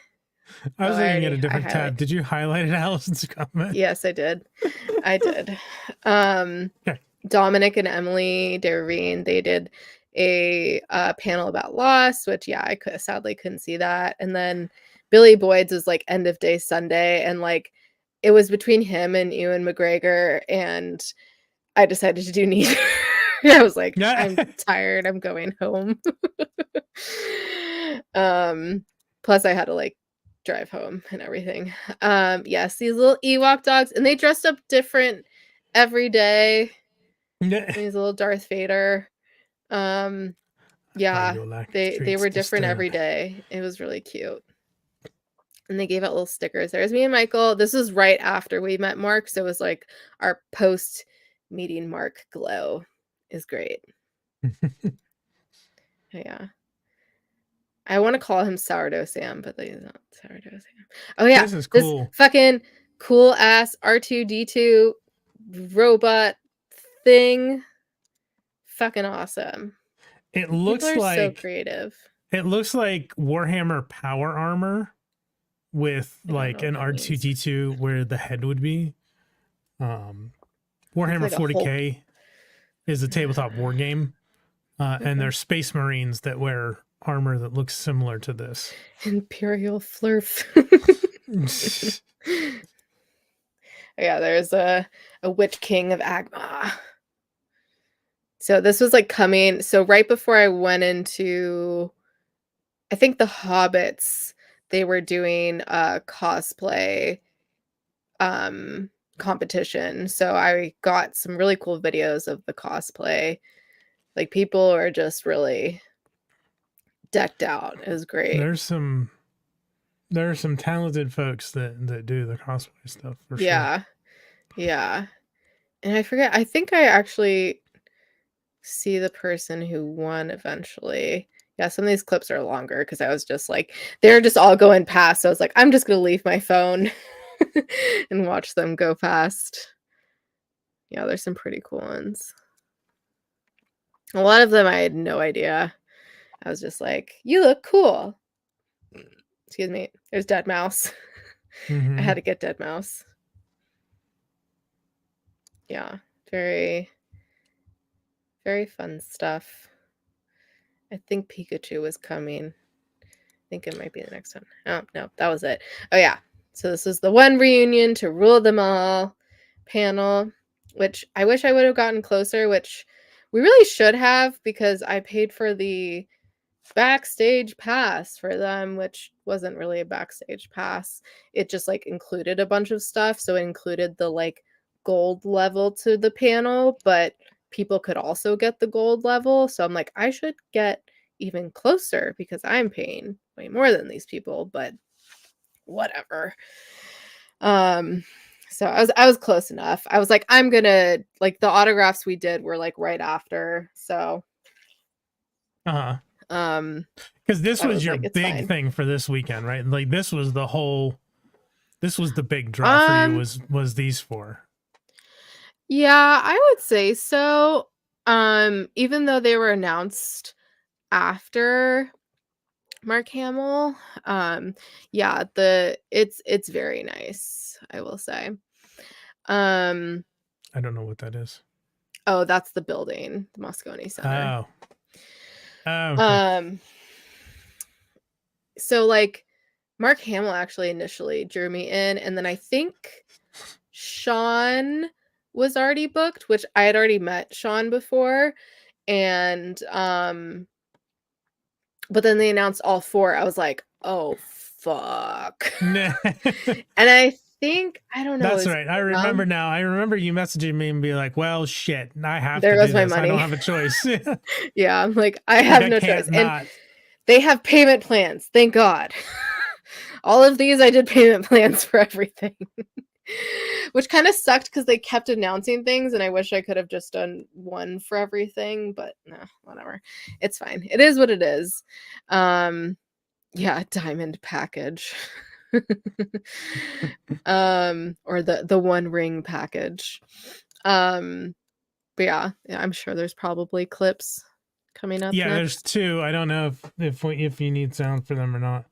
I was looking at a different tab. Did you highlight it, Allison's comment? Yes, I did. I did. Okay. Dominic and Emily Dervine, they did a panel about loss, which I sadly couldn't see that. And then Billy Boyd's was like end of day Sunday, and like it was between him and Ewan McGregor, and I decided to do neither. I was like, I'm tired, I'm going home. Plus I had to like drive home and everything. Yes, these little Ewok dogs, and they dressed up different every day. He's a little Darth Vader. Yeah, they were different every day. It was really cute. And they gave out little stickers. There's me and Michael. This was right after we met Mark, so it was like our post meeting Mark glow is great. Yeah. I want to call him Sourdough Sam, but he's not Sourdough Sam. Oh yeah, this is cool. This fucking cool ass R2D2 robot thing. Fucking awesome. It looks People are like so creative. It looks like Warhammer power armor with like an R2D2 where the head would be. Warhammer like 40K is a tabletop war game. And there's Space Marines that wear armor that looks similar to this. Imperial Flurf. Yeah, there's a Witch King of Agma. So this was like coming. So right before I went into, I think the Hobbits, they were doing a cosplay competition. So I got some really cool videos of the cosplay. Like people are just really decked out. It was great. There are some talented folks that do the cosplay stuff for sure. Yeah. And I forget, I think I actually see the person who won eventually. Yeah, some of these clips are longer because I was just like, they're just all going past. So I was like, I'm just gonna leave my phone and watch them go past. Yeah, there's some pretty cool ones. A lot of them I had no idea. I was just like, you look cool. Excuse me. There's Dead Mouse. I had to get Dead Mouse. Yeah, very, very fun stuff. I think Pikachu was coming. I think it might be the next one. Oh, no, that was it. Oh, yeah. So this is the one reunion to rule them all panel, which I wish I would have gotten closer, which we really should have because I paid for the backstage pass for them, which wasn't really a backstage pass. It just like included a bunch of stuff. So it included the like gold level to the panel, but people could also get the gold level. So I'm like, I should get even closer because I'm paying way more than these people, but whatever. So I was close enough. I was like, I'm gonna like the autographs we did were like right after. So because this was your like, big thing for this weekend, right? Like this was the big draw for you was these four. Yeah, I would say so. Even though they were announced after Mark Hamill, yeah, it's very nice, I will say. I don't know what that is. Oh, that's the building, the Moscone Center. Okay. So like Mark Hamill actually initially drew me in, and then I think Sean was already booked, which I had already met Sean before, and but then they announced all four. I was like, oh fuck. And I think, I don't know. That's right. I remember now. I remember you messaging me and be like, well, shit, I have there to goes do my this. money. I don't have a choice. Yeah, I'm like, I have no choice. Not. And they have payment plans. Thank God. All of these, I did payment plans for everything. Which kind of sucked because they kept announcing things and I wish I could have just done one for everything, but nah, whatever. It's fine. It is what it is. Yeah, diamond package. Or the one ring package. But yeah, I'm sure there's probably clips coming up. Yeah, next. there's two. I don't know if you need sound for them or not.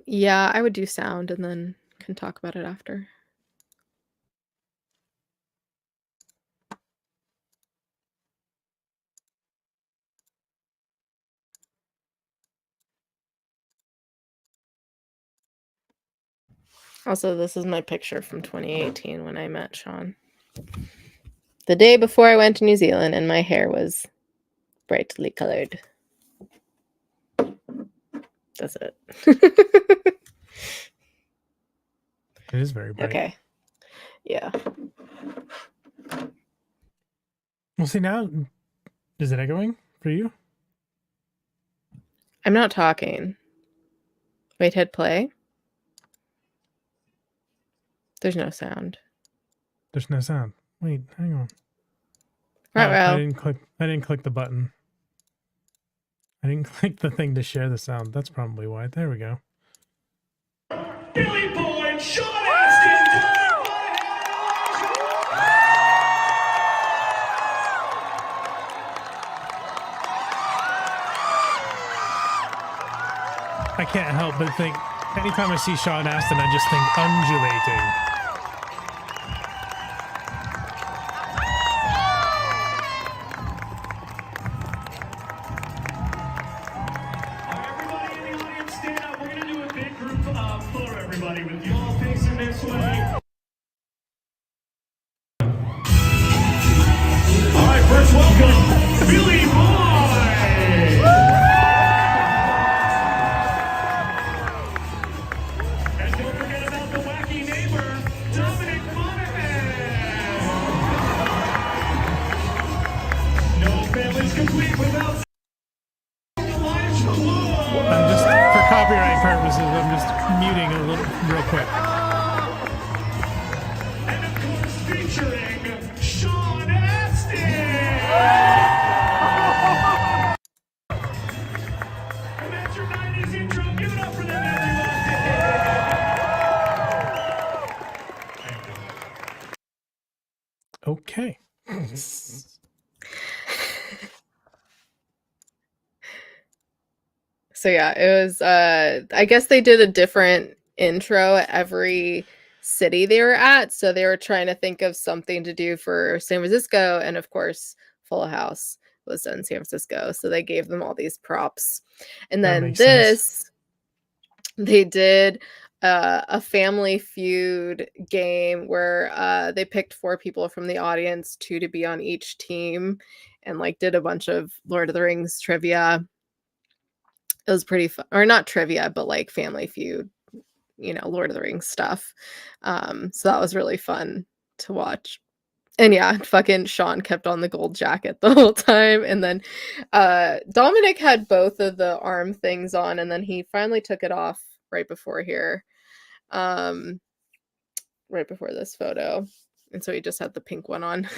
Yeah, I would do sound and then can talk about it after. Also, this is my picture from 2018 when I met Sean. The day before I went to New Zealand, and my hair was brightly colored. That's it. It is very bright. Okay. Yeah. Well, see now, is it echoing for you? I'm not talking. Wait, hit play. There's no sound. There's no sound. Wait, hang on. Right, I well. didn't click the button. I didn't click the thing to share the sound. That's probably why. There we go. Billy Boy, Sean Astin, I can't help but think, anytime I see Sean Astin, I just think undulating. Everybody in the audience, stand up. We're going to do a big group photo, everybody, with you all facing this way. All right, first welcome, Billy Boy. And don't forget about the wacky neighbor, Dominic Monaghan. No family's complete without I'm just, for copyright purposes, I'm just muting a little, real quick. And of course, featuring Sean Astin. And that's your 90s intro. Give it up for them, everyone. Okay. So yeah, it was I guess they did a different intro at every city they were at. So they were trying to think of something to do for San Francisco, and of course, Full House was done in San Francisco. So they gave them all these props. And That then makes sense. they did a Family Feud game where they picked 4 people from the audience, 2 to be on each team, and like did a bunch of Lord of the Rings trivia. It was pretty fun, or not trivia, but like Family Feud, you know, Lord of the Rings stuff. So that was really fun to watch. And yeah, fucking Sean kept on the gold jacket the whole time. And then Dominic had both of the arm things on, and then he finally took it off right before here. Right before this photo. And so he just had the pink one on.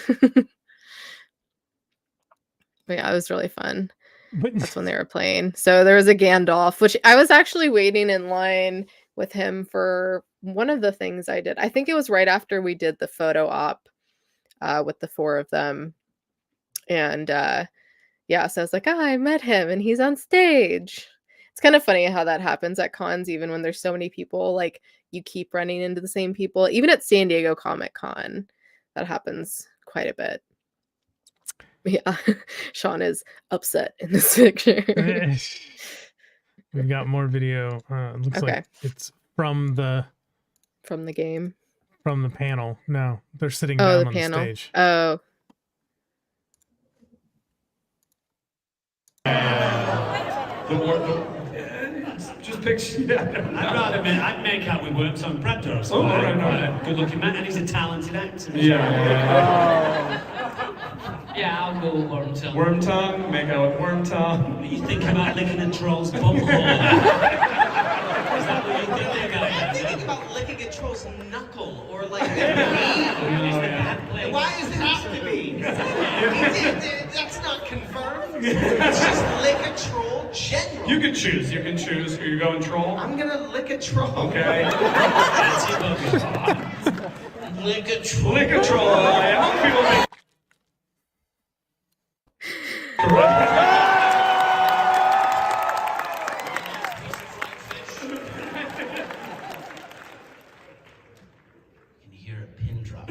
But yeah, it was really fun. That's when they were playing. So there was a Gandalf, which I was actually waiting in line with him for one of the things I did. I think it was right after we did the photo op with the 4 of them. And yeah, so I was like, oh, I met him and he's on stage. It's kind of funny how that happens at cons, even when there's so many people, like you keep running into the same people. Even at San Diego Comic-Con, that happens quite a bit. Yeah, Sean is upset in this picture. We've got more video. It looks like it's from the game. From the panel. No, they're sitting Oh, down the on panel. the stage. Oh. Just picture. I'd make out with Wormtongue Predator. So good-looking man, and he's a talented actor. Yeah, I'll go with Wormtongue. Wormtongue, make out with Wormtongue. What do you think about licking a troll's bumhole? Is that what you think about? I'm thinking about licking a troll's knuckle, or like Why why does it have to be? That's not confirmed. It's just lick a troll general. You can choose. You can choose. Are you going troll? I'm gonna lick a troll. Okay. Lick a troll. Lick a troll. I hope people make. Can you hear a pin drop?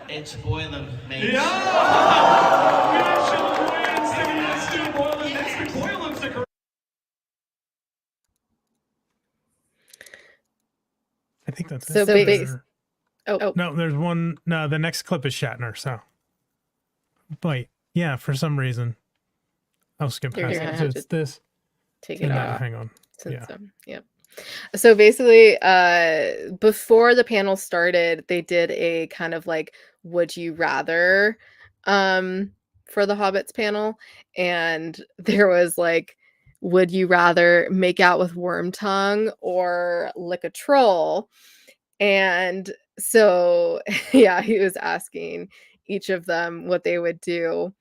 It's boiling, mate. Yeah! We have Sean Boylan singing yes to Boylan. Next to Boylan sticker. think that's So it. base- Oh, No, there's one. No, the next clip is Shatner. So, wait, yeah, for some reason, I'll skip You're past gonna it. have So it's to this. take And it then, off. hang on. Since, Yeah. yep. So basically, before the panel started, they did a kind of like would you rather for the Hobbits panel, and there was like, would you rather make out with Wormtongue or lick a troll? And so yeah, he was asking each of them what they would do.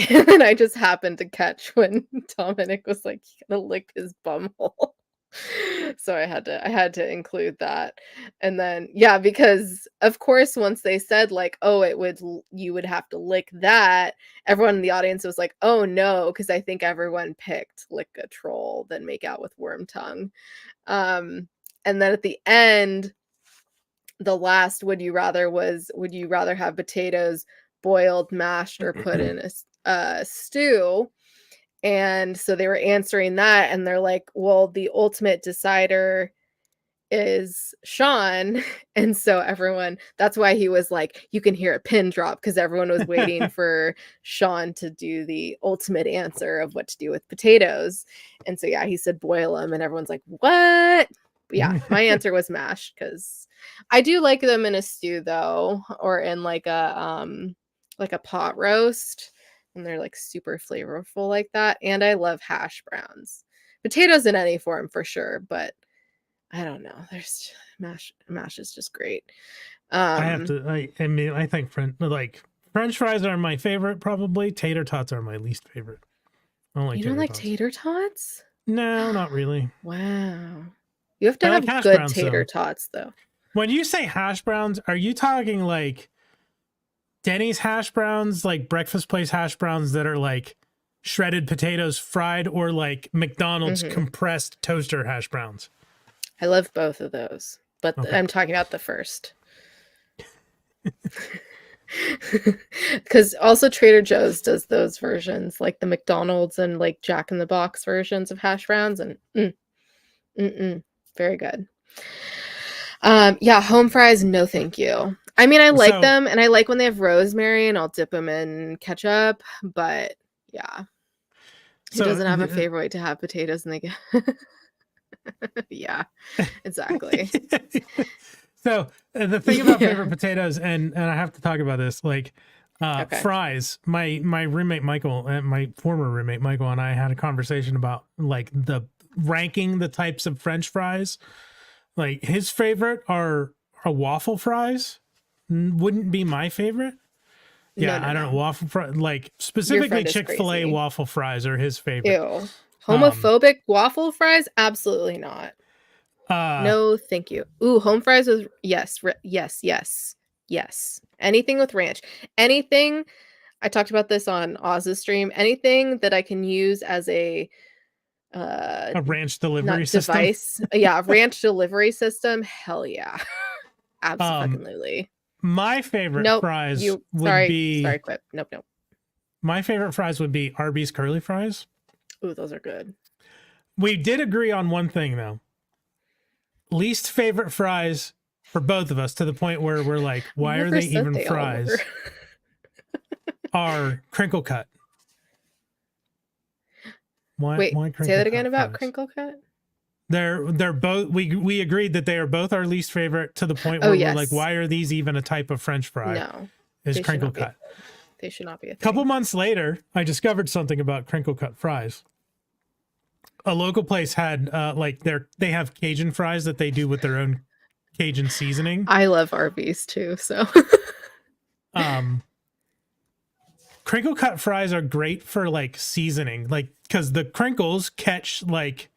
And I just happened to catch when Dominic was like, "You gotta lick his bumhole." So I had to include that. And then yeah, because of course once they said like, "Oh, you would have to lick that," everyone in the audience was like, "Oh no," because I think everyone picked lick a troll than make out with Wormtongue. And then at the end, the last would you rather was, would you rather have potatoes boiled, mashed, or put in a stew? And so they were answering that, and they're like, well, the ultimate decider is Sean. And so everyone, that's why he was like, you can hear a pin drop, because everyone was waiting for Sean to do the ultimate answer of what to do with potatoes. And so yeah, he said boil them, and everyone's like, what? But yeah, my answer was mashed, because I do like them in a stew though, or in like a pot roast, and they're like super flavorful like that. And I love hash browns. Potatoes in any form for sure, but I don't know. There's mash is just great. I have to. I mean, I think French fries are my favorite. Probably tater tots are my least favorite. I don't like. You don't like tater tots? No, not really. Wow. You have to I like have hash good browns, tater though. tots though. When you say hash browns, are you talking like Denny's hash browns, like breakfast place hash browns that are like shredded potatoes fried, or like McDonald's compressed toaster hash browns? I love both of those, but Okay. I'm talking about the first. Because also Trader Joe's does those versions, like the McDonald's and like Jack in the Box versions of hash browns, and very good. Yeah, home fries, no thank you. I mean, I like them, and I like when they have rosemary, and I'll dip them in ketchup, but yeah. Who doesn't have a favorite way to have potatoes, and they get yeah, exactly. So the thing about favorite potatoes, and I have to talk about this, like Okay. fries. My roommate Michael, and my former roommate Michael, and I had a conversation about like the ranking the types of French fries. Like his favorite are waffle fries. Wouldn't be my favorite. Yeah, No, I don't know, waffle fry, like Your specifically friend is Chick-fil-A crazy. waffle fries are his favorite. Ew. Homophobic waffle fries? Absolutely not. No, thank you. Ooh, home fries with yes. Anything with ranch. Anything. I talked about this on Oz's stream. Anything that I can use as a ranch delivery system. Device. Yeah, a ranch delivery system. Hell yeah. Absolutely. My favorite fries would be. Sorry, quit. Nope. My favorite fries would be Arby's curly fries. Ooh, those are good. We did agree on one thing though. Least favorite fries for both of us, to the point where we're like, why are they even fries? Are crinkle cut. Why say that again about crinkle cut? They're both, we agreed that they are both our least favorite, to the point where we're like, why are these even a type of French fry? No. Is crinkle cut. They should not be a thing. A couple months later, I discovered something about crinkle cut fries. A local place had they have Cajun fries that they do with their own Cajun seasoning. I love Arby's too, so crinkle cut fries are great for like seasoning, like because the crinkles catch like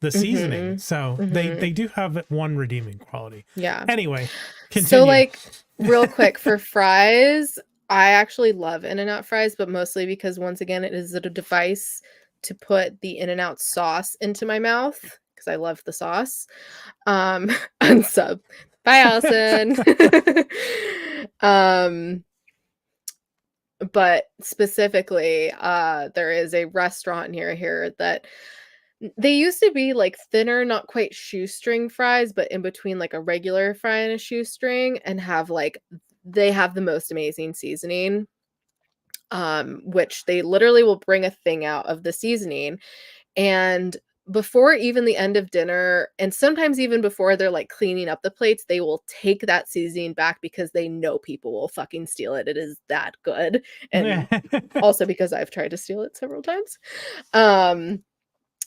the seasoning, so they do have one redeeming quality. Yeah. Anyway, continue. So like real quick for fries, I actually love In-N-Out fries, but mostly because once again it is a device to put the In-N-Out sauce into my mouth, because I love the sauce. Unsub. Bye, Allison. But specifically, there is a restaurant near here that They used to be like thinner, not quite shoestring fries, but in between like a regular fry and a shoestring, and have like they have the most amazing seasoning. Which they literally will bring a thing out of the seasoning, and before even the end of dinner, and sometimes even before they're like cleaning up the plates, they will take that seasoning back because they know people will fucking steal it. It is that good. And also because I've tried to steal it several times.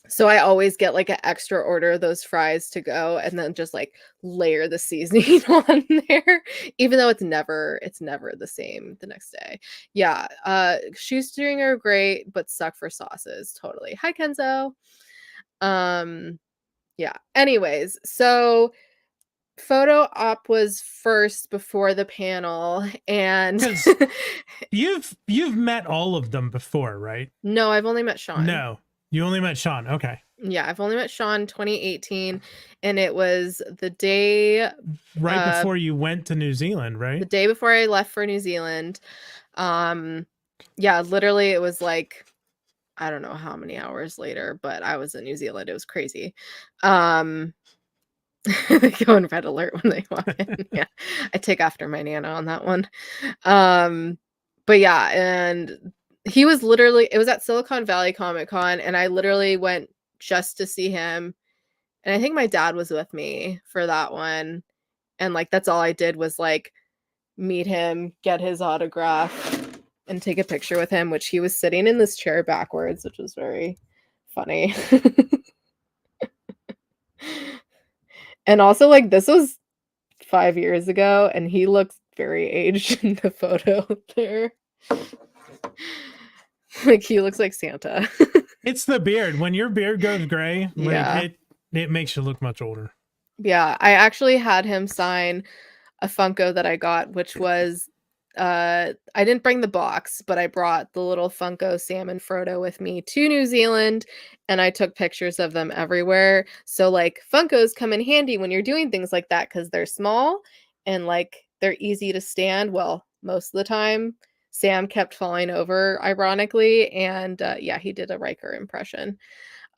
So I always get like an extra order of those fries to go, and then just like layer the seasoning on there, even though it's never the same the next day. Yeah, shoestring are great, but suck for sauces. Totally. Hi Kenzo. Yeah. Anyways, so photo op was first before the panel, and 'Cause you've met all of them before, right? no, I've only met Sean. No, you only met Sean. Okay. Yeah, I've only met Sean 2018, and it was the day Right before you went to New Zealand, the right? day before I left for New Zealand. Yeah, literally it was like I don't know how many hours later, but I was in New Zealand. It was crazy. They go on red alert when they walk in. Yeah. I take after my Nana on that one. But yeah, and he was literally it was at Silicon Valley Comic Con, and I literally went just to see him. And I think my dad was with me for that one. And like that's all I did was like meet him, get his autograph, and take a picture with him, which he was sitting in this chair backwards, which was very funny. And also, like, this was 5 years ago, and he looks very aged in the photo there. Like, he looks like Santa. It's the beard. When your beard goes gray, like, Yeah. it makes you look much older. Yeah, I actually had him sign a Funko that I got, which was I didn't bring the box, but I brought the little Funko Sam and Frodo with me to New Zealand, and I took pictures of them everywhere. So like Funkos come in handy when you're doing things like that because they're small and like they're easy to stand. Well, most of the time. Sam kept falling over, ironically, and yeah, he did a Riker impression.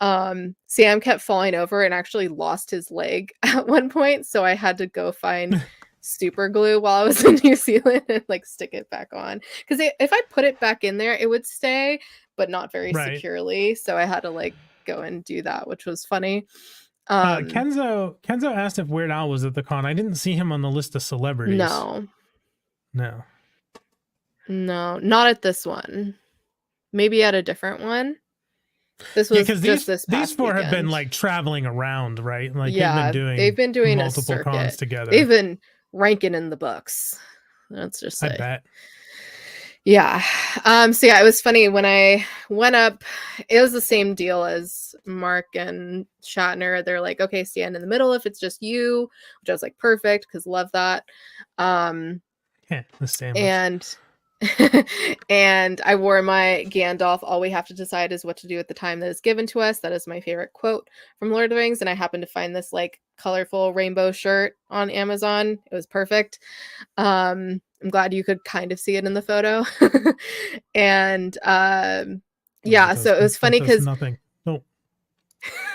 Sam kept falling over and actually lost his leg at one point, so I had to go find super glue while I was in New Zealand and like stick it back on, because if I put it back in there it would stay, but not very Right. securely, so I had to like go and do that, which was funny. Kenzo asked if Weird Al was at the con. I didn't see him on the list of celebrities. No, not at this one, maybe at a different one. This was because just this past these four have been weekend. like traveling around, right? Like Yeah, they've been doing multiple a cons circuit together. They've been ranking in the books. Let's just say. I bet. Yeah. So yeah, it was funny when I went up. It was the same deal as Mark and Shatner. They're like, okay, stand in the middle if it's just you, which I was like, perfect, because love that. Yeah, the sandwich. And and I wore my Gandalf, all we have to decide is what to do at the time that is given to us. That is my favorite quote from Lord of the Rings. And I happened to find this like colorful rainbow shirt on Amazon. It was perfect. I'm glad you could kind of see it in the photo. And yeah, so it was funny because nothing. Oh,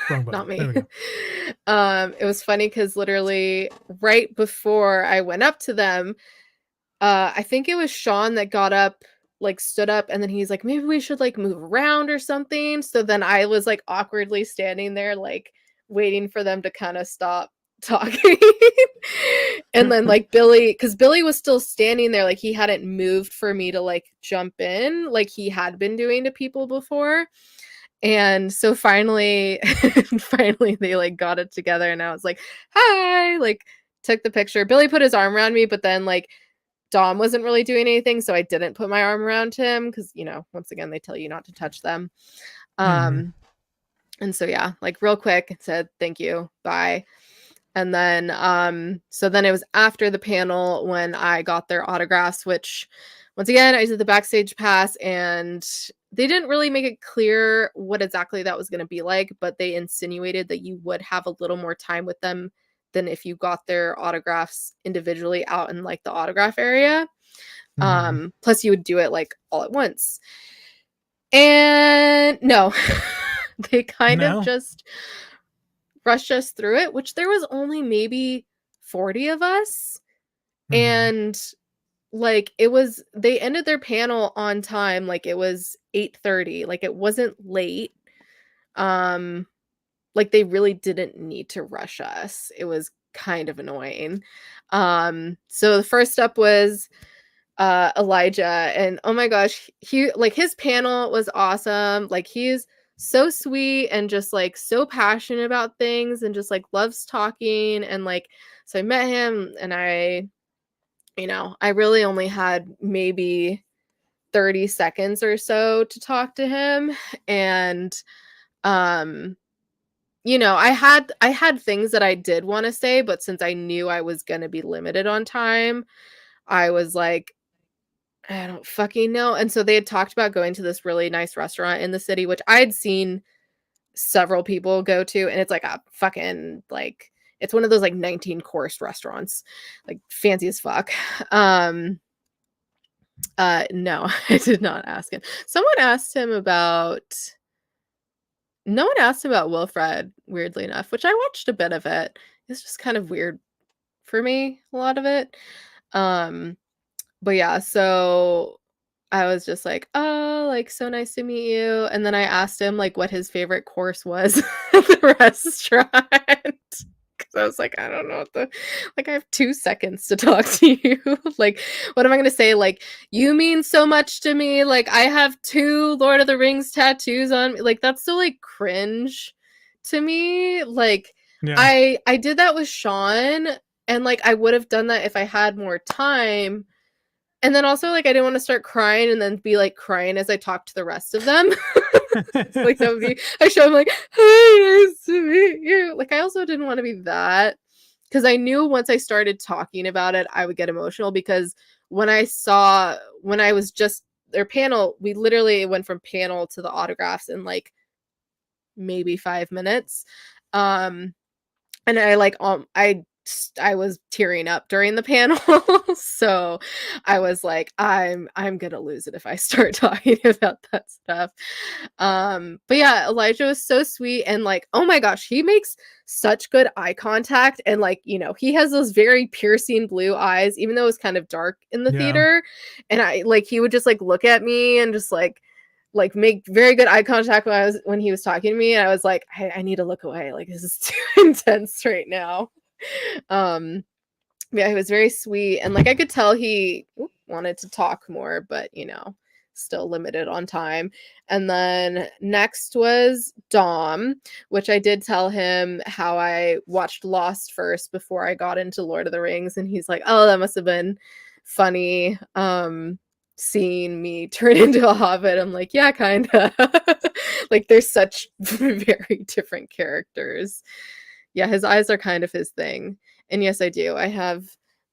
wrong button. not me. There we go. It was funny because literally right before I went up to them, I think it was Sean that got up, like stood up, and then he's like, maybe we should like move around or something. So then I was like awkwardly standing there, like waiting for them to kind of stop talking. And then like Billy, because Billy was still standing there, like he hadn't moved for me to like jump in like he had been doing to people before. And so finally they like got it together, and I was like, hi, like took the picture. Billy put his arm around me, but then like Dom wasn't really doing anything, so I didn't put my arm around him because, you know, once again, they tell you not to touch them. And so, yeah, like real quick, said thank you, bye. And then, so then it was after the panel when I got their autographs, which once again, I did the backstage pass, and they didn't really make it clear what exactly that was going to be like, but they insinuated that you would have a little more time with them than if you got their autographs individually out in like the autograph area. Plus you would do it like all at once. And no, They kind No? of just rushed us through it, which there was only maybe 40 of us. Mhm. And like they ended their panel on time, like it was 8:30, like it wasn't late. Like they really didn't need to rush us. It was kind of annoying. So the first up was Elijah, and oh my gosh, he like his panel was awesome. Like he's so sweet and just like so passionate about things and just like loves talking. And like so I met him, and I really only had maybe 30 seconds or so to talk to him. And I had things that I did want to say, but since I knew I was going to be limited on time, I was like, I don't fucking know. And so they had talked about going to this really nice restaurant in the city, which I'd seen several people go to, and it's like a fucking like it's one of those like 19-course restaurants, like fancy as fuck. No, I did not ask him. No one asked him about Wilfred, weirdly enough, which I watched a bit of it. It's just kind of weird for me, a lot of it. But yeah, so I was just like, "Oh, like so nice to meet you." And then I asked him like what his favorite course was at the restaurant. Cause I was like, I don't know what I have 2 seconds to talk to you. Like, what am I gonna say? Like, you mean so much to me. Like, I have 2 Lord of the Rings tattoos on me. Like, that's so like cringe to me. Like, Yeah. I did that with Sean, and like I would have done that if I had more time. And then also like I didn't want to start crying and then be like crying as I talked to the rest of them. Like that would be I show him like, "Hi, nice to meet you." Like I also didn't want to be that, because I knew once I started talking about it, I would get emotional, because when I was just their panel, we literally went from panel to the autographs in like maybe 5 minutes. And I was tearing up during the panel. So I was like, I'm gonna lose it if I start talking about that stuff. But yeah, Elijah was so sweet, and like, oh my gosh, he makes such good eye contact, and like, he has those very piercing blue eyes, even though it was kind of dark in the Yeah. theater. And he would just like look at me and just like make very good eye contact when he was talking to me, and I was like, I need to look away. Like this is too intense right now. Yeah, he was very sweet, and like I could tell he wanted to talk more, but still limited on time. And then next was Dom, which I did tell him how I watched Lost first before I got into Lord of the Rings, and he's like, "Oh, that must have been funny. Seeing me turn into a hobbit." I'm like, yeah, kind of. Like there's such very different characters. Yeah, his eyes are kind of his thing. And yes, I do. I have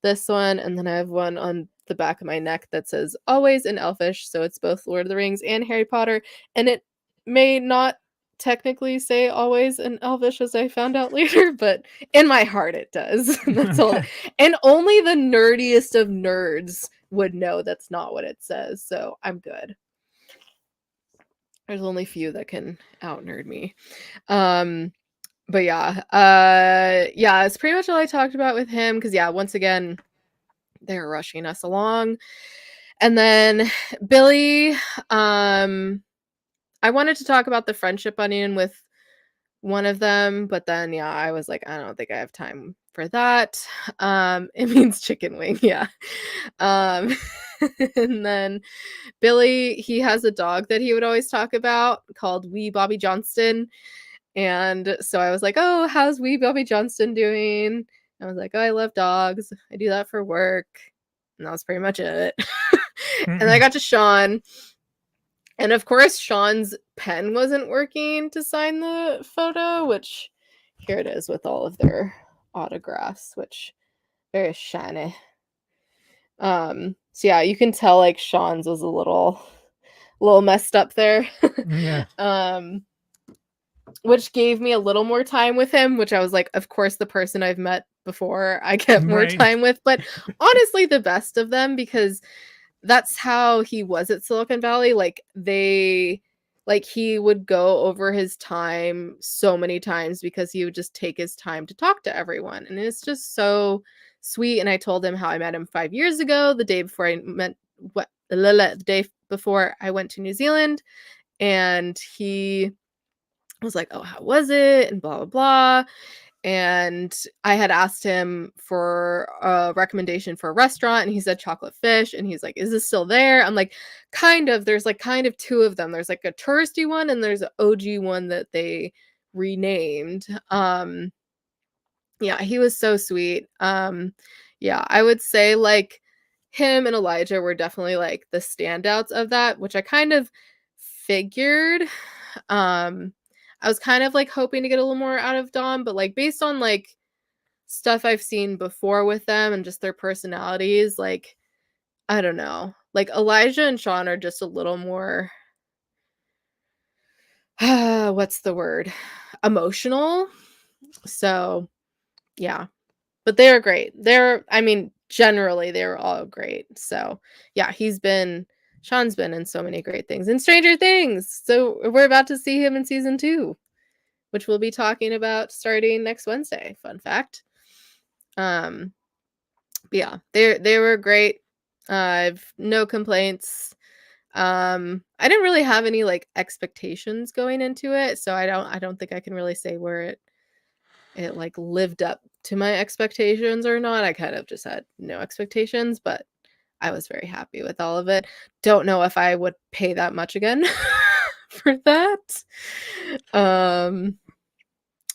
this one, and then I have one on the back of my neck that says "always" in Elfish, so it's both Lord of the Rings and Harry Potter, and it may not technically say "always" in Elvish, as I found out later, but in my heart it does. That's all. And only the nerdiest of nerds would know that's not what it says, so I'm good. There's only few that can out nerd me. But yeah, it's pretty much all I talked about with him, because once again, they're rushing us along. And then Billy, I wanted to talk about the friendship onion with one of them, but then I was like, I don't think I have time for that. It means chicken wing, yeah. And then Billy, he has a dog that he would always talk about called Wee Bobby Johnston. And so I was like, "Oh, how's Wee Bobby Johnston doing?" I was like, "Oh, I love dogs. I do that for work." And that was pretty much it. And I got to Sean. And of course, Sean's pen wasn't working to sign the photo, which here it is with all of their autographs, which very shiny. So yeah, you can tell like Sean's was a little messed up there. Yeah. Which gave me a little more time with him, which I was like, of course, the person I've met before I get more Right. time with, but honestly, the best of them, because that's how he was at Silicon Valley. Like Like, he would go over his time so many times because he would just take his time to talk to everyone. And it's just so sweet. And I told him how I met him 5 years ago, the day before the day before I went to New Zealand. And he was like, "Oh, how was it?" and blah, blah, blah. And I had asked him for a recommendation for a restaurant, and he said chocolate fish, and he's like, "Is this still there?" I'm like, "Kind of. There's like kind of two of them. There's like a touristy one and there's an OG one that they renamed." Yeah, he was so sweet. Yeah, I would say like him and Elijah were definitely like the standouts of that, which I kind of figured. I was kind of like hoping to get a little more out of Dom, but like based on like stuff I've seen before with them and just their personalities, like I don't know. Like Elijah and Sean are just a little more what's the word? Emotional. So, yeah. But they're great. I mean, generally they're all great. So, yeah, Sean's been in so many great things. And Stranger Things. So, we're about to see him in season 2, which we'll be talking about starting next Wednesday. Fun fact. But yeah, they were great. I've no complaints. I didn't really have any like expectations going into it, so I don't think I can really say where it like lived up to my expectations or not. I kind of just had no expectations, but I was very happy with all of it. Don't know if I would pay that much again for that.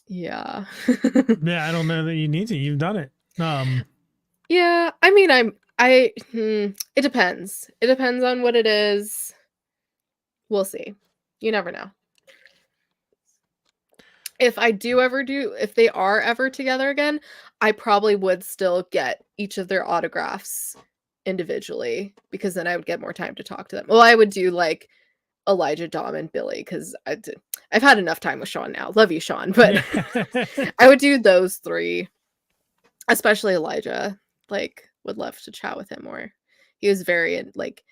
Yeah. Yeah, I don't know that you need to. You've done it. Yeah, I mean, it depends. It depends on what it is. We'll see. You never know. If they are ever together again, I probably would still get each of their autographs individually because then I would get more time to talk to them. Well, I would do like Elijah, Dom, and Billy because I've had enough time with Sean now. Love you, Sean, but I would do those 3, especially Elijah. Like, would love to chat with him more. He was very like,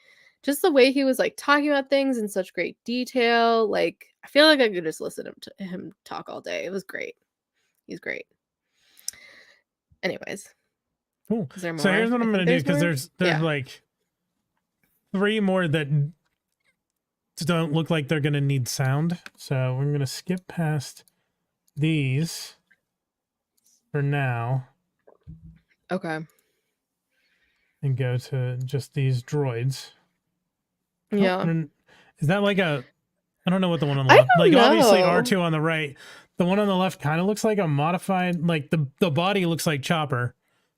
just the way he was like talking about things in such great detail. Like, I feel like I could just listen to him talk all day. It was great. He's great. Anyways. Cool. Is there more? So here's what I'm going to do because there's yeah. like 3 more that don't look like they're going to need sound. So we're going to skip past these for now. Okay. And go to just these droids. Yeah. Is that like I don't know what the one on the left, like know. Obviously R2 on the right. The one on the left kind of looks like a modified, like the body looks like Chopper,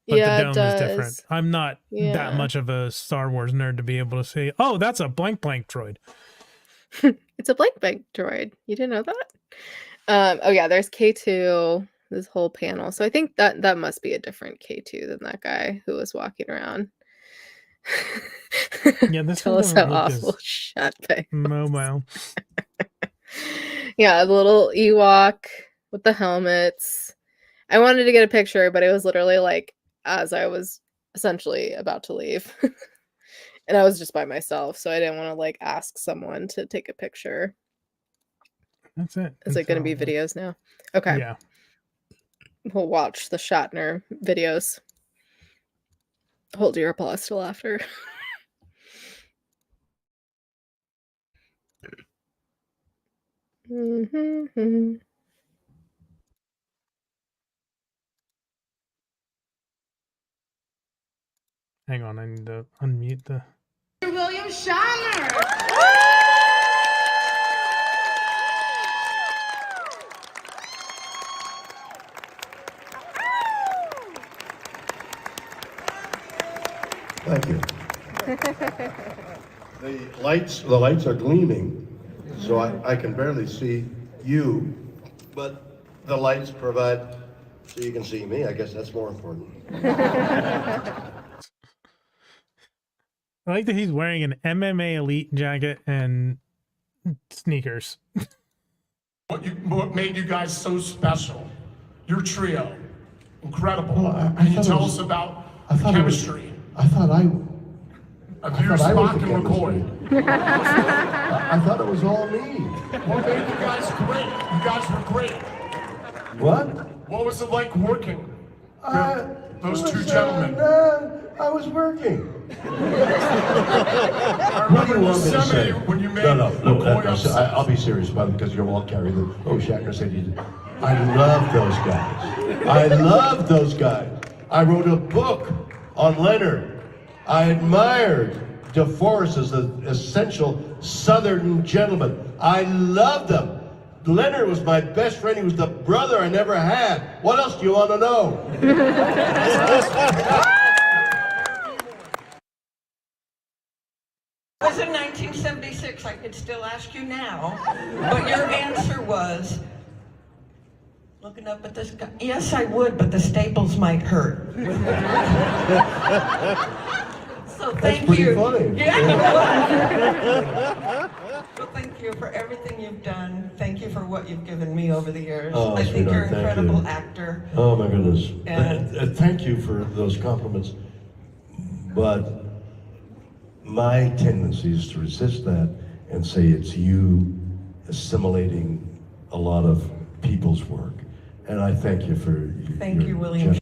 but Yeah, the it dome does. is different. I'm not that much of a Star Wars nerd to be able to say, oh, that's a blank droid. It's a blank droid. You didn't know that? Oh yeah, there's K2, this whole panel. So I think that must be a different K2 than that guy who was walking around. Yeah, this Tell one us how doesn't look awful as shut back. mobile. Yeah, the little Ewok with the helmets. I wanted to get a picture, but it was literally like as I was essentially about to leave. And I was just by myself, so I didn't want to like ask someone to take a picture. That's it. Is it going to be videos now? Okay. Yeah. We'll watch the Shatner videos. Hold your applause till after. Hang on, I need to unmute the. William Shatner. Thank you. The lights are gleaming, so I can barely see you, but the lights provide so you can see me. I guess that's more important. I like that he's wearing an MMA Elite jacket and sneakers. What made you guys so special? Your trio, incredible. Can you tell us about the chemistry? I thought Abuse, I was mock, the and record. I thought it was all me. What made you guys great? You guys were great. What? What was it like working? Those two gentlemen. I was working. I What do remember you want me to say? when you made No, McCoy upset. I'll be serious about it because you're all carried. Oh, Shatner said you did. I love those guys. I love those guys. I wrote a book on Leonard. I admired DeForest as an essential Southern gentleman. I loved him. Leonard was my best friend. He was the brother I never had. What else do you want to know? It was in 1976, I could still ask you now, but your answer was, looking up at this guy, yes I would, but the staples might hurt. So thank pretty you. funny. Yeah. Well, thank you for everything you've done. Thank you for what you've given me over the years. Oh, I think you're an sweetheart, thank incredible you. actor. Oh my goodness. And- Thank you for those compliments. But my tendency is to resist that and say it's you assimilating a lot of people's work. And I thank you for Thank your you, William. gesture.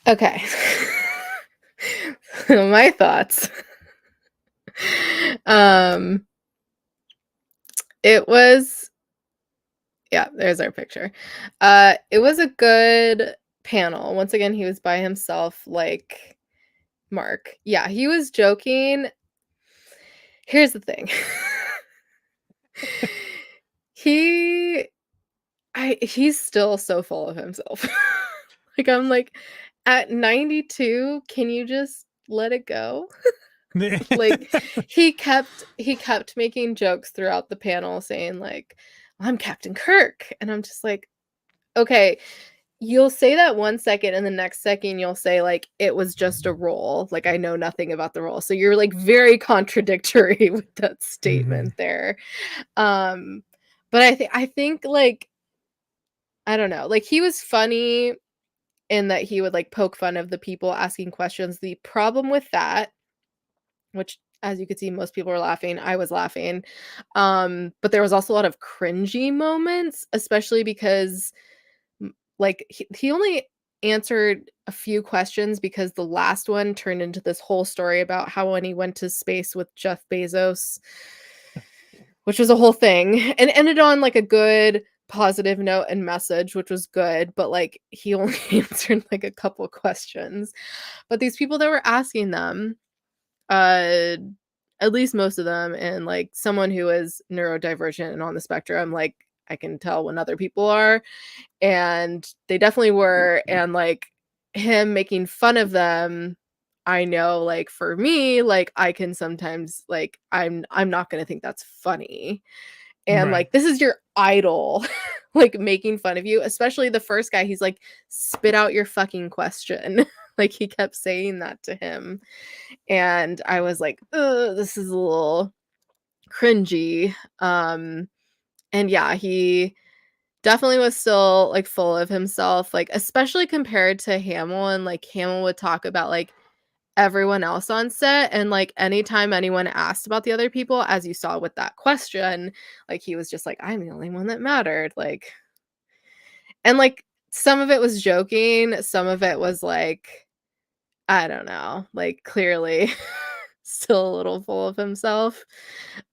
Okay. My thoughts. It was, yeah, there's our picture. It was a good panel. Once again, he was by himself, like Mark. Yeah, he was joking. Here's the thing. He's still so full of himself. Like, I'm like, at 92, can you just let it go? Like, he kept making jokes throughout the panel saying like, I'm Captain Kirk. And I'm just like, okay, you'll say that 1 second and the next second you'll say like it was just a role. Like, I know nothing about the role. So you're like very contradictory with that statement there. But I think like, I don't know, like he was funny in that he would like poke fun of the people asking questions. The problem with that, which as you could see, most people were laughing. I was laughing. But there was also a lot of cringy moments, especially because like he only answered a few questions because the last one turned into this whole story about how when he went to space with Jeff Bezos, which was a whole thing, and ended on like a good positive note and message, which was good, but like he only answered like a couple questions. But these people that were asking them, at least most of them, and like someone who is neurodivergent and on the spectrum, like I can tell when other people are, and they definitely were. And like him making fun of them, I know like for me, like I can sometimes like I'm not going to think that's funny. And Right. like this is your idol like making fun of you, especially the first guy. He's like, spit out your fucking question. Like he kept saying that to him. And I was like, this is a little cringy. And yeah, he definitely was still like full of himself, like especially compared to Hamill. And like Hamill would talk about like everyone else on set, and like anytime anyone asked about the other people, as you saw with that question, like he was just like, I'm the only one that mattered. Like, and like some of it was joking, some of it was like, I don't know, like clearly still a little full of himself.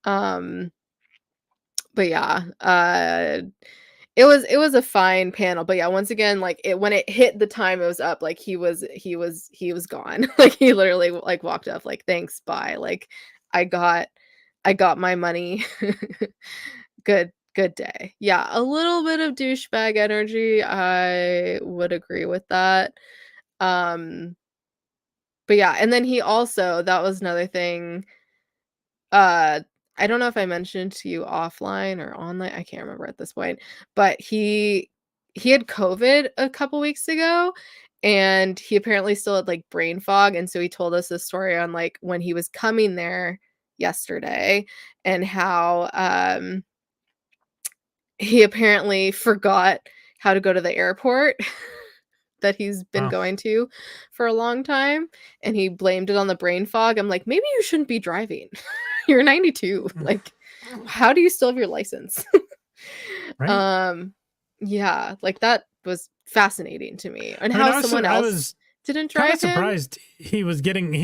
But yeah, it was a fine panel. But yeah, once again, like when it hit the time it was up, like he was gone. Like he literally like walked up like, thanks, bye. Like I got my money. Good day. Yeah, a little bit of douchebag energy. I would agree with that. But yeah, and then he also, that was another thing. I don't know if I mentioned to you offline or online, I can't remember at this point, but he had COVID a couple weeks ago, and he apparently still had like brain fog, and so he told us this story on like when he was coming there yesterday, and how he apparently forgot how to go to the airport that he's been Wow. going to for a long time, and he blamed it on the brain fog. I'm like, maybe you shouldn't be driving. You're 92. Like, how do you still have your license? Right. Yeah, like that was fascinating to me. And I mean, how someone I else was didn't kind of drive him. surprised he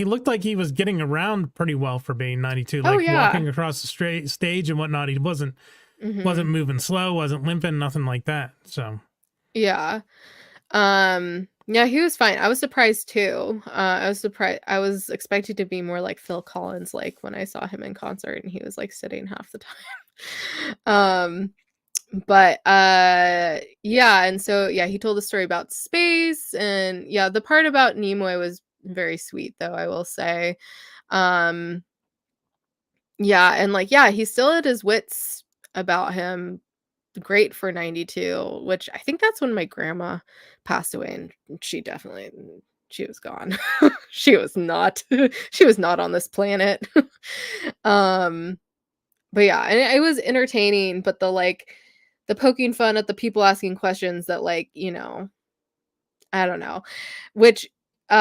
looked like he was getting around pretty well for being 92, Oh, like yeah. walking across the straight stage and whatnot. He wasn't Mhm. moving slow, wasn't limping, nothing like that. So Yeah. Yeah, he was fine. I was surprised too. I was surprised. I was expecting to be more like Phil Collins, like when I saw him in concert, and he was like sitting half the time. But yeah, and so yeah, he told a story about space, and yeah, the part about Nimoy was very sweet, though, I will say. Um, yeah, and like yeah, he's still at his wits about him. Great for 92, which I think that's when my grandma passed away, and she was gone. She was not she was not on this planet. um but yeah, and it was entertaining, but the poking fun at the people asking questions that like, I don't know, which for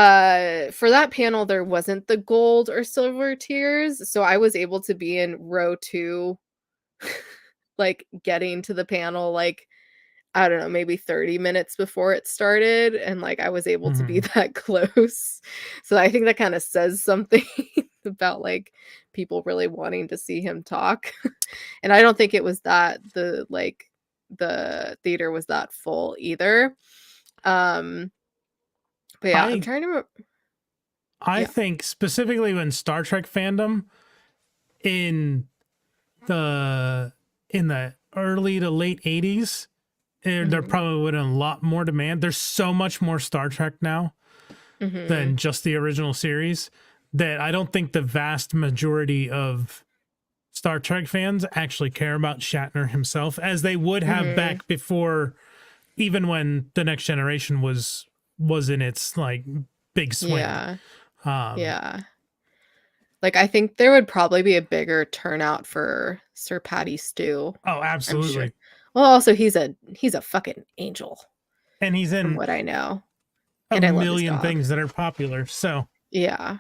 that panel there wasn't the gold or silver tiers, so I was able to be in row 2, like getting to the panel like I don't know, maybe 30 minutes before it started, and like I was able to be that close. So I think that kind of says something about like people really wanting to see him talk. And I don't think it was that the theater was that full either. But yeah, I'm trying to remember. I Yeah. think specifically when Star Trek fandom in the early to late 80s, there probably would have been a lot more demand. There's so much more Star Trek now than just the original series that I don't think the vast majority of Star Trek fans actually care about Shatner himself as they would have back before, even when The Next Generation was in its like big swing. Yeah. Yeah. Like I think there would probably be a bigger turnout for Sir Patty Stew. Oh, absolutely. I'm sure. Well, also he's a fucking angel. And he's From in what I know. a And I love his million dog. things that are popular. So Yeah.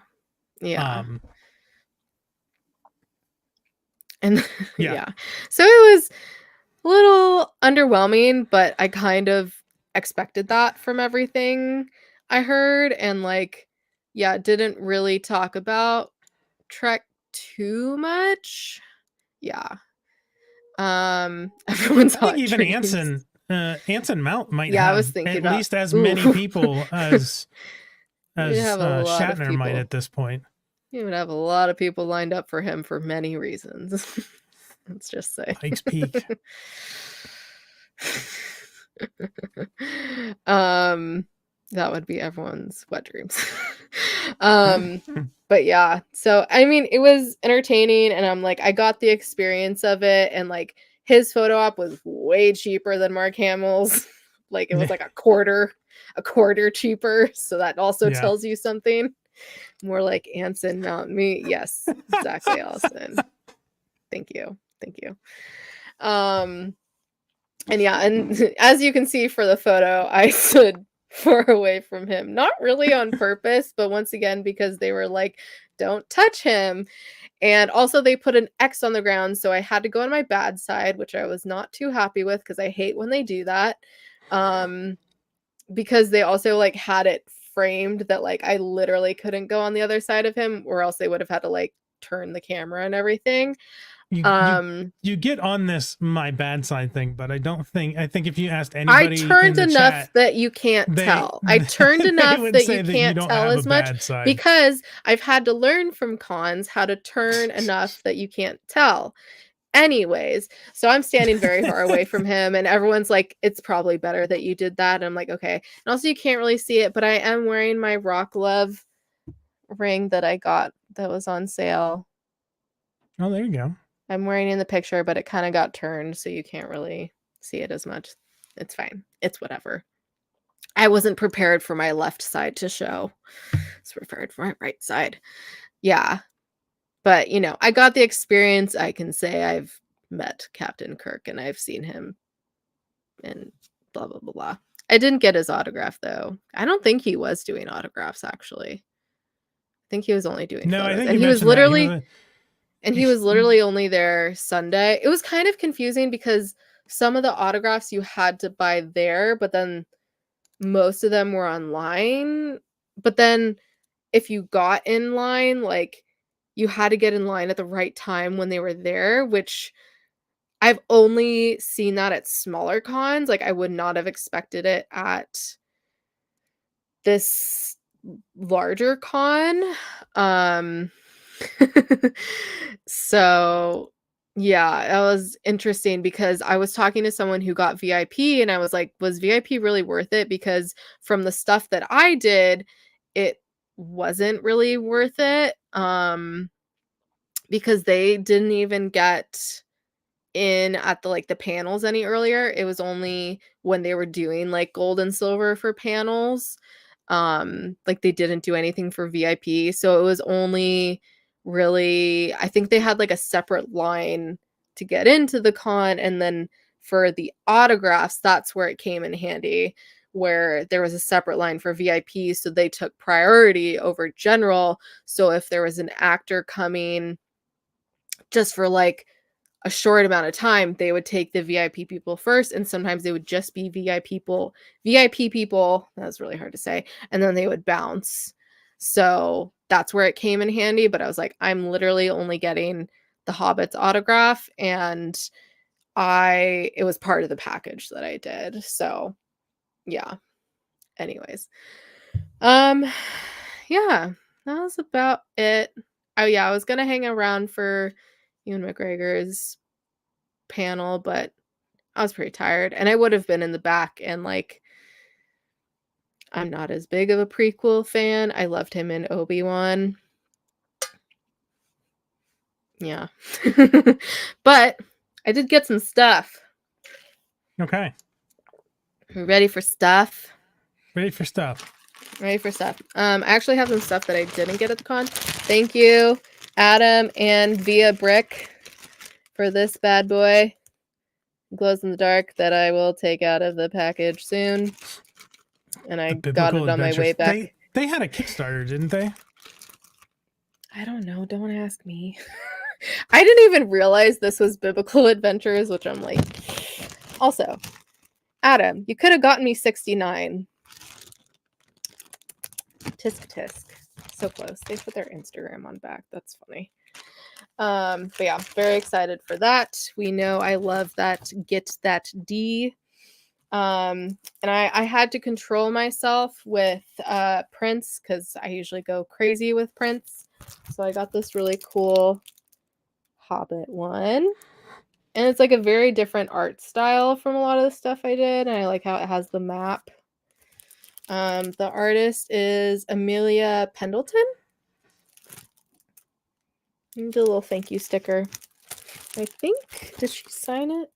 Yeah. yeah. Yeah. So it was a little underwhelming, but I kind of expected that from everything I heard, and like yeah, didn't really talk about Trek too much. Yeah. Everyone's I think hot even dreams. Anson Mount might Yeah, I was have thinking at about least as many people as you have a lot of Shatner might people. at this point. You would have a lot of people lined up for him for many reasons. Let's just say. Pikes Peak. That would be everyone's wet dreams. But yeah, so I mean, it was entertaining, and I'm like, I got the experience of it, and like his photo op was way cheaper than Mark Hamill's. Like it was like a quarter cheaper. So that also tells you something. More like Anson Mount me. Yes, exactly, Allison. Thank you. And yeah, and as you can see for the photo, I stood far away from him. Not really on purpose, but once again, because they were like, don't touch him. And also they put an X on the ground, so I had to go on my bad side, which I was not too happy with because I hate when they do that. Because they also like had it framed that like I literally couldn't go on the other side of him, or else they would have had to like turn the camera and everything. You get on this my bad side thing, but I think if you asked anybody, I turned in the enough chat, that you can't tell. I turned enough that you can't tell as much because I've had to learn from cons how to turn enough that you can't tell. Anyways, so I'm standing very far away from him, and everyone's like, it's probably better that you did that. And I'm like, okay. And also you can't really see it, but I am wearing my Rock Love ring that I got that was on sale. Oh, there you go. I'm wearing in the picture, but it kind of got turned, so you can't really see it as much. It's fine. It's whatever. I wasn't prepared for my left side to show. I was prepared for my right side. Yeah. But, you know, I got the experience. I can say I've met Captain Kirk and I've seen him and blah, blah, blah, blah. I didn't get his autograph, though. I don't think he was doing autographs, actually. I think he was only doing No, I photos. think And you he was mentioned that. literally... And he was literally only there Sunday. It was kind of confusing because some of the autographs you had to buy there, but then most of them were online. But then if you got in line, like, you had to get in line at the right time when they were there, which I've only seen that at smaller cons. Like, I would not have expected it at this larger con. So yeah, that was interesting because I was talking to someone who got VIP and I was like, was VIP really worth it? Because from the stuff that I did, it wasn't really worth it. Because they didn't even get in at the, like, the panels any earlier. It was only when they were doing, like, gold and silver for panels. Like, they didn't do anything for VIP, so it was only really, I think they had, like, a separate line to get into the con, and then for the autographs, that's where it came in handy, where there was a separate line for VIP, so they took priority over general. So if there was an actor coming just for, like, a short amount of time, they would take the VIP people first, and sometimes they would just be VIP people, that's really hard to say, and then they would bounce. So that's where it came in handy, but I was like, I'm literally only getting the Hobbit's autograph, and it was part of the package that I did. So yeah. Anyways. Yeah, that was about it. Oh yeah, I was gonna hang around for Ewan McGregor's panel, but I was pretty tired, and I would have been in the back, and, like, I'm not as big of a prequel fan. I loved him in Obi-Wan. Yeah. But I did get some stuff. Okay. You ready for stuff? Ready for stuff. Ready for stuff. I actually have some stuff that I didn't get at the con. Thank you, Adam and Via Brick, for this bad boy. Glows in the dark that I will take out of the package soon. And I got it on my way back. They had a Kickstarter, didn't they? I don't know. Don't ask me. I didn't even realize this was Biblical Adventures, which I'm like... Also, Adam, you could have gotten me 69. Tisk tisk. So close. They put their Instagram on back. That's funny. But yeah, very excited for that. We know I love that Get That D. And I had to control myself with prints because I usually go crazy with prints. So I got this really cool Hobbit one. And it's like a very different art style from a lot of the stuff I did. And I like how it has the map. The artist is Amelia Pendleton. And a little thank you sticker. I think. Did she sign it?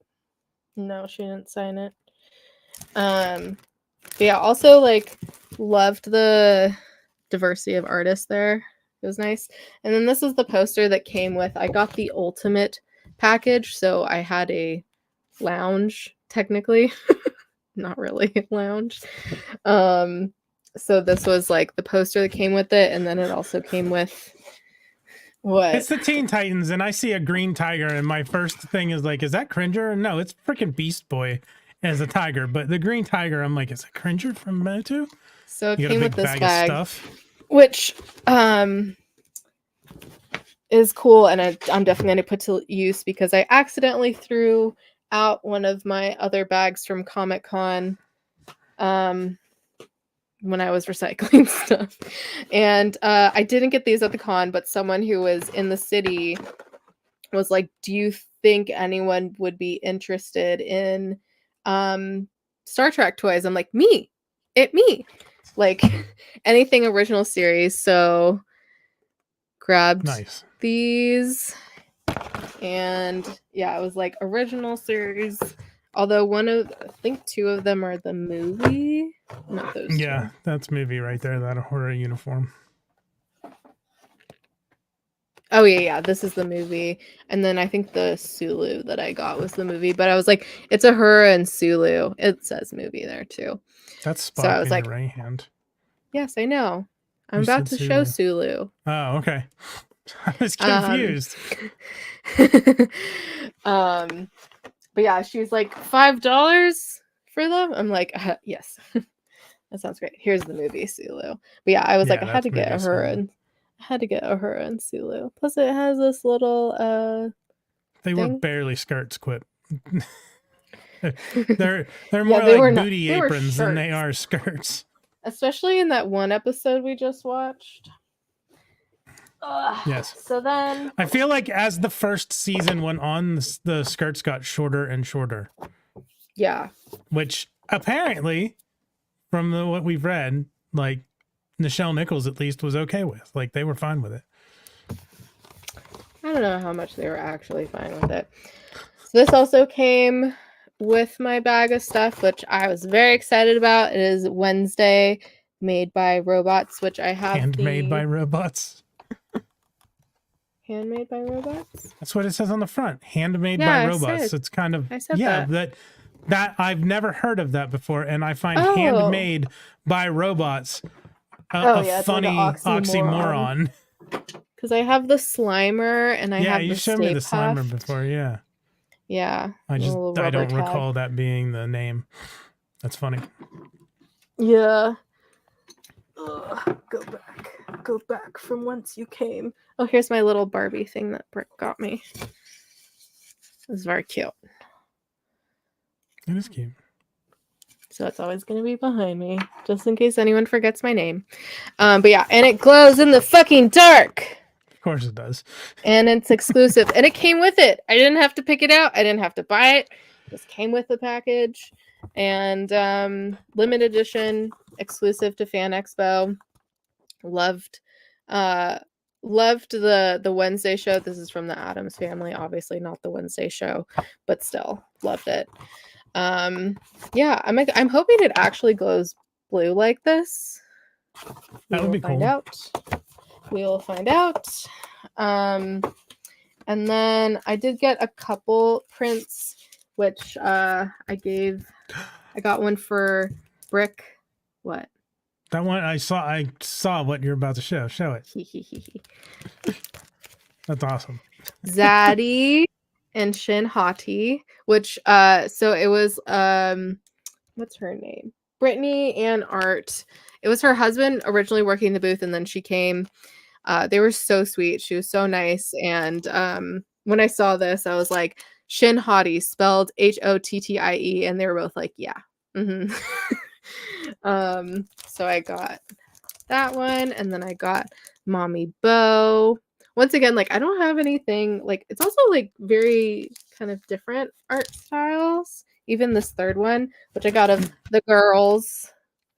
No, she didn't sign it. But yeah, also like loved the diversity of artists there. It was nice. And then this is the poster that came with. I got the ultimate package, so I had a lounge technically. Not really a lounge. So this was like the poster that came with it, and then it also came with what? It's the Teen Titans, and I see a green tiger, and my first thing is like, is that Cringer? No, it's freaking Beast Boy as a tiger. But the green tiger, I'm like, is it Cringer from Motu? So it came with this bag, of stuff. Which is cool, and I'm definitely going to put to use because I accidentally threw out one of my other bags from Comic-Con when I was recycling stuff. And I didn't get these at the con, but someone who was in the city was like, do you think anyone would be interested in Star Trek toys? I'm like, me. Like anything original series. So grabbed these. And yeah, it was like original series Although I think 2 of them are the movie. Not those Yeah, 2. that's movie right there. That horror uniform. Oh yeah, this is the movie. And then I think the Sulu that I got was the movie. But I was like, it's Ahura and Sulu. It says movie there too. That's Spock So I was in like, your right hand. yes, I know. I'm You about said to show Sulu. Sulu. Oh, okay. I was confused. But yeah, she was like $5 for them. I'm like, yes, that sounds great. Here's the movie Sulu. But yeah, I was like, I had to get Ahura and Sulu. Plus, it has this little They thing. were barely skirts, Quip. they're Yeah, more they were like not- booty they were aprons than they shirts. are skirts. Especially in that one episode we just watched. Yes. So then I feel like as the first season went on, the skirts got shorter and shorter. Yeah. Which apparently, from what we've read, like Nichelle Nichols at least was okay with. Like they were fine with it. I don't know how much they were actually fine with it. So this also came with my bag of stuff, which I was very excited about. It is Wednesday, made by robots, which I have. Handmade by robots. Handmade by robots? That's what it says on the front. Handmade Yeah, by I robots. said- It's kind of I said that. that I've never heard of that before, and I find Oh. handmade by robots Oh, a yeah, it's like funny an oxymoron. Because I have the Slimer and I yeah, have you the showed me the Stay Slimer Puft. before. Yeah, Yeah. I the little don't rubber tag. recall that being the name. That's funny. Yeah. Ugh, go back from whence you came. Oh, here's my little Barbie thing that Brick got me. It's very cute. It is cute. So it's always going to be behind me, just in case anyone forgets my name. But yeah, and it glows in the fucking dark. Of course it does. And it's exclusive. And it came with it. I didn't have to pick it out. I didn't have to buy it. It just came with the package. And limited edition, exclusive to Fan Expo. Loved the Wednesday show. This is from the Addams Family, obviously not the Wednesday show, but still loved it. Yeah, I'm hoping it actually glows blue like this. That would be find cool. out. We will find out. And then I did get a couple prints, which I got one for Brick. What? That one I saw what you're about to show. Show it. That's awesome. Zaddy and Shin Hati, which so it was what's her name? Brittany and Art. It was her husband originally working the booth, and then she came. They were so sweet. She was so nice. And when I saw this, I was like, Shin Hati, spelled Hottie, and they were both like, yeah. Mm-hmm. So I got that one, and then I got Mommy Bo. Once again, like I don't have anything like it's also like very kind of different art styles. Even this third one, which I got of the girls.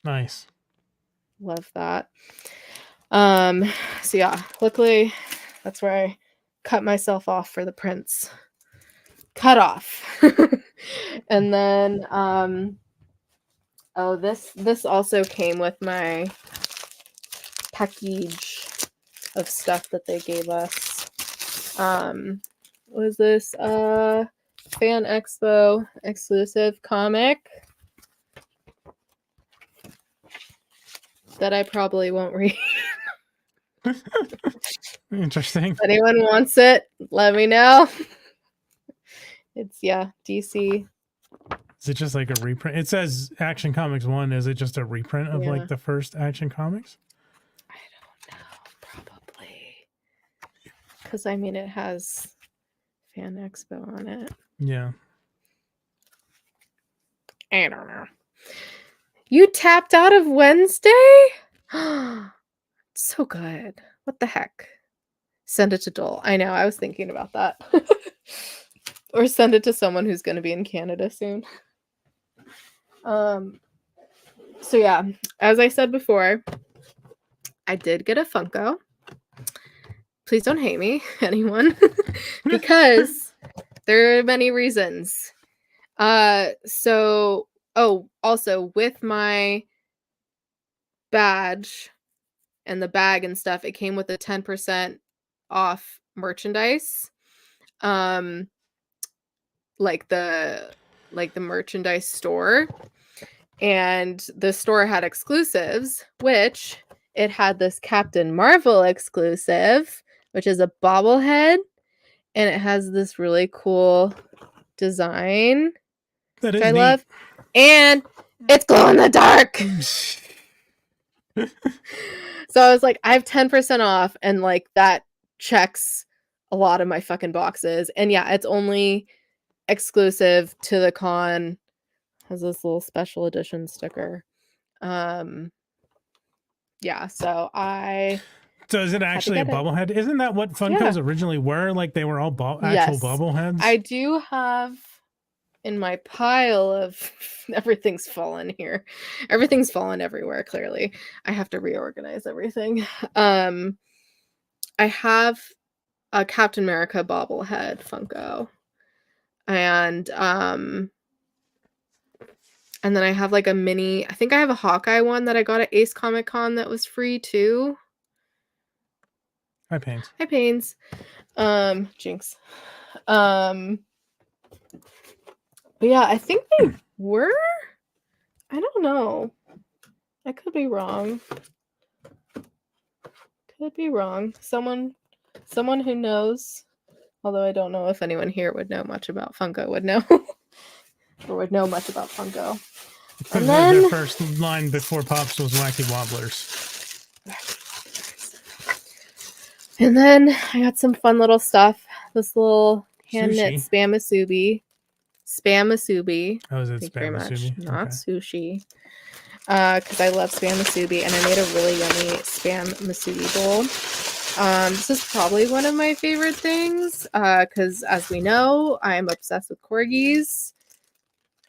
Nice. Love that. So yeah, luckily that's where I cut myself off for the prints. Cut off. And then oh, this also came with my package of stuff that they gave us. Was this Fan Expo exclusive comic that I probably won't read. Interesting. If anyone wants it, let me know. It's DC. Is it just like a reprint? It says Action Comics 1. Is it just a reprint of like the first Action Comics? I don't know. Probably. Because I mean, it has Fan Expo on it. Yeah. I don't know. You tapped out of Wednesday? So good. What the heck? Send it to Dole. I know. I was thinking about that. Or send it to someone who's going to be in Canada soon. So yeah, as I said before, I did get a Funko. Please don't hate me, anyone, because there are many reasons. So also with my badge and the bag and stuff, it came with a 10% off merchandise. Like the merchandise store. And the store had exclusives, which it had this Captain Marvel exclusive, which is a bobblehead, and it has this really cool design, That which is I neat. love. And it's glow in the dark. So I was like, I have 10% off, and like that checks a lot of my fucking boxes. And yeah, it's only exclusive to the con. Has this little special edition sticker. Yeah, so So is it actually a get it. bobblehead? Isn't that what Funkos originally were? Like they were all actual Yes. bobbleheads? I do have in my pile of everything's fallen here. Everything's fallen everywhere, clearly. I have to reorganize everything. I have a Captain America bobblehead Funko. And then I have like a mini, I think I have a Hawkeye one that I got at Ace Comic Con that was free too. Hi, Pains. Hi, Pains. Jinx. But yeah, I think they were. I don't know. I could be wrong. Could be wrong. Someone who knows. Although I don't know if anyone here would know much about Funko would know. Or would know much about Funko. Because their first line before Pops was Wacky Wobblers. And then I got some fun little stuff. This little hand knit Spam Musubi. Oh, is it Thank Spam you very much. Musubi? Not sushi. Because I love Spam Musubi, and I made a really yummy Spam Musubi bowl. This is probably one of my favorite things, because as we know, I'm obsessed with corgis.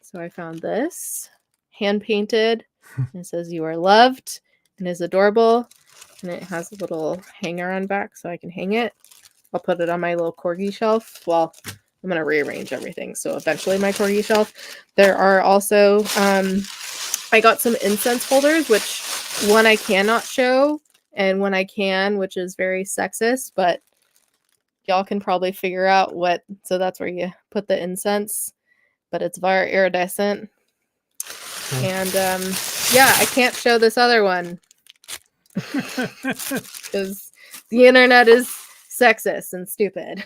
So I found this, hand painted, and it says "You are loved," and is adorable, and it has a little hanger on back so I can hang it. I'll put it on my little corgi shelf. Well, I'm gonna rearrange everything, so eventually my corgi shelf. There are also I got some incense holders, which one I cannot show, and one I can, which is very sexist, but y'all can probably figure out what. So that's where you put the incense, but it's very iridescent. And yeah, I can't show this other one because the internet is sexist and stupid.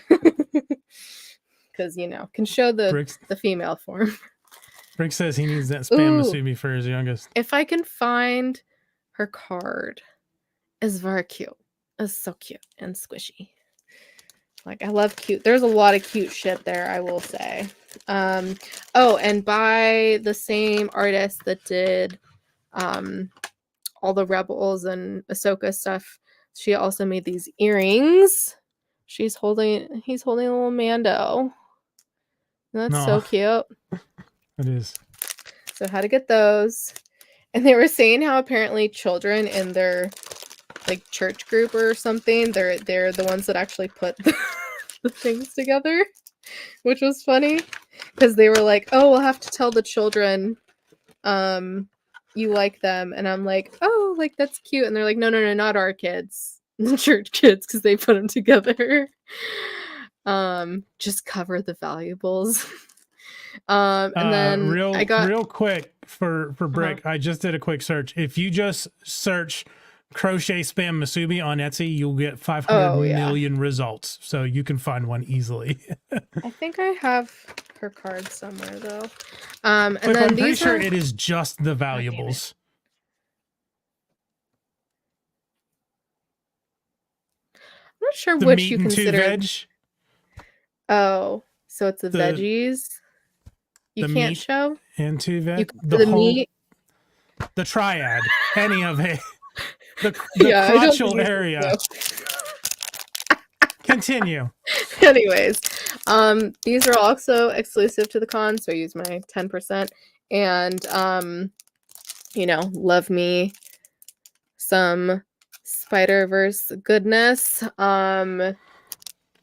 Because can show the female form. Rick says he needs that Spam Musubi for his youngest. If I can find her card, it's very cute. It's so cute and squishy. Like, I love cute. There's a lot of cute shit there, I will say. Oh, and by the same artist that did all the Rebels and Ahsoka stuff, she also made these earrings. He's holding a little Mando. That's so cute. It is. So how to get those. And they were saying how apparently children in their like church group or something, they're the ones that actually put the things together, which was funny because they were like, oh, we'll have to tell the children you like them. And I'm like, oh, like that's cute. And they're like, no, not our kids, the church kids, because they put them together. Just cover the valuables. And then real quick for Brick, I just did a quick search. If you just search crochet Spam Musubi on Etsy, you'll get 500 million results. So you can find one easily. I think I have her card somewhere though. And then I'm pretty sure it is just the valuables. I'm not sure the which meat you and consider. Veg. Oh, so it's the veggies. You can't show and 2 veg. The meat. The triad. Any of it. The Yeah, crotchal area. Continue. Anyways, these are also exclusive to the con, so I use my 10%. And love me some Spider-Verse goodness.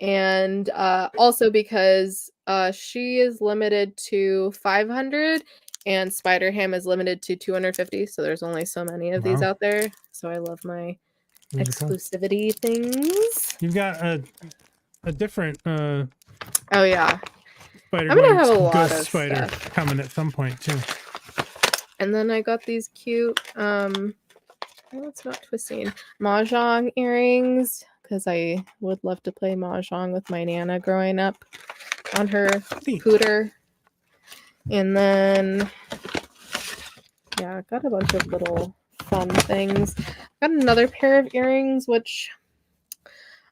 And also because she is limited to 500 and Spider Ham is limited to 250. So there's only so many of these Wow. out there. So I love my Really cool. exclusivity things. You've got a different Oh yeah. spider I'm gonna going have a lot ghost of spider stuff. coming at some point too. And then I got these cute it's not twisting mahjong earrings because I would love to play mahjong with my Nana growing up on her scooter. And then yeah, I got a bunch of little fun things. Got another pair of earrings, which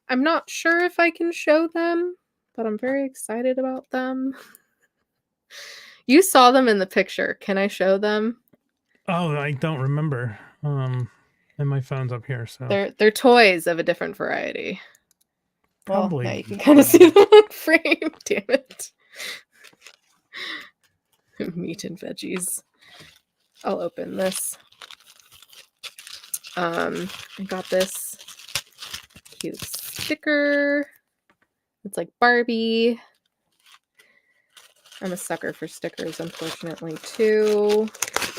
I'm not sure if I can show them, but I'm very excited about them. You saw them in the picture. Can I show them? Oh, I don't remember. And my phone's up here, so They're toys of a different variety. probably. Well, now you can kind of see them on frame. Damn it. Meat and veggies. I'll open this. I got this cute sticker. It's like Barbie. I'm a sucker for stickers, unfortunately, too.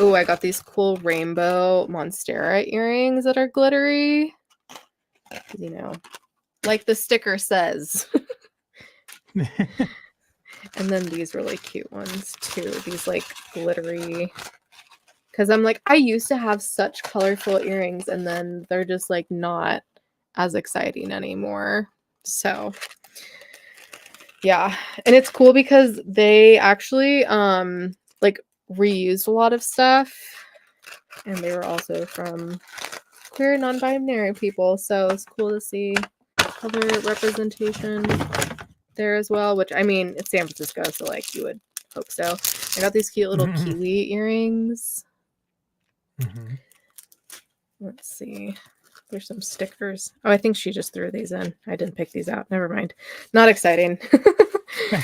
Oh, I got these cool rainbow Monstera earrings that are glittery. You know, like the sticker says. And then these really cute ones, too. These, like, glittery. Because I'm like, I used to have such colorful earrings, and then they're just, like, not as exciting anymore. So yeah, and it's cool because they actually like reused a lot of stuff, and they were also from queer non-binary people, so it's cool to see color representation there as well, which I mean it's San Francisco, so like you would hope so. I got these cute little kiwi earrings. Let's see. There's some stickers. Oh, I think she just threw these in. I didn't pick these out. Never mind. Not exciting.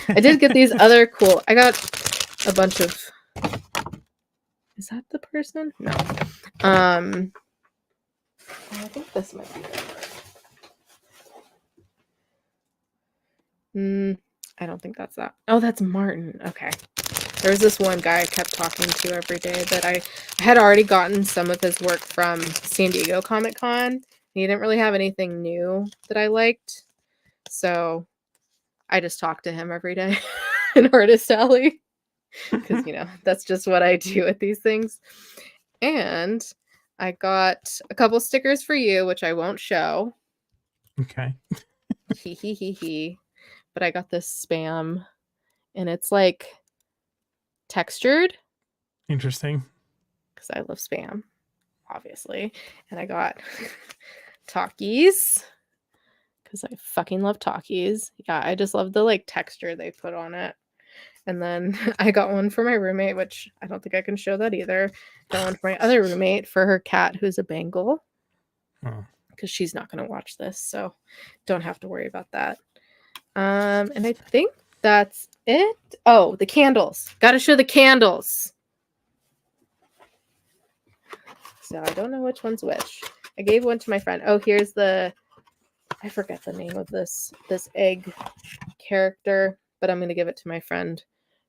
I did get these other cool. I got a bunch of. Is that the person? No. I think this might be them. I don't think that's that. Oh, that's Martin. Okay. There was this one guy I kept talking to every day that I had already gotten some of his work from San Diego Comic-Con. He didn't really have anything new that I liked. So I just talked to him every day in Artist Alley. Because, you know, that's just what I do at these things. And I got a couple stickers for you, which I won't show. Okay. Hee. But I got this spam. And it's like textured. Interesting. Because I love spam, obviously. And I got Takis. Because I fucking love Takis. Yeah, I just love the like texture they put on it. And then I got one for my roommate, which I don't think I can show that either. Got one for my other roommate for her cat, who's a Bengal. Because she's not going to watch this, so don't have to worry about that. And I think that's it. Oh, the candles. Got to show the candles. So I don't know which one's which. I gave one to my friend. Oh, here's the... I forget the name of this egg character, but I'm going to give it to my friend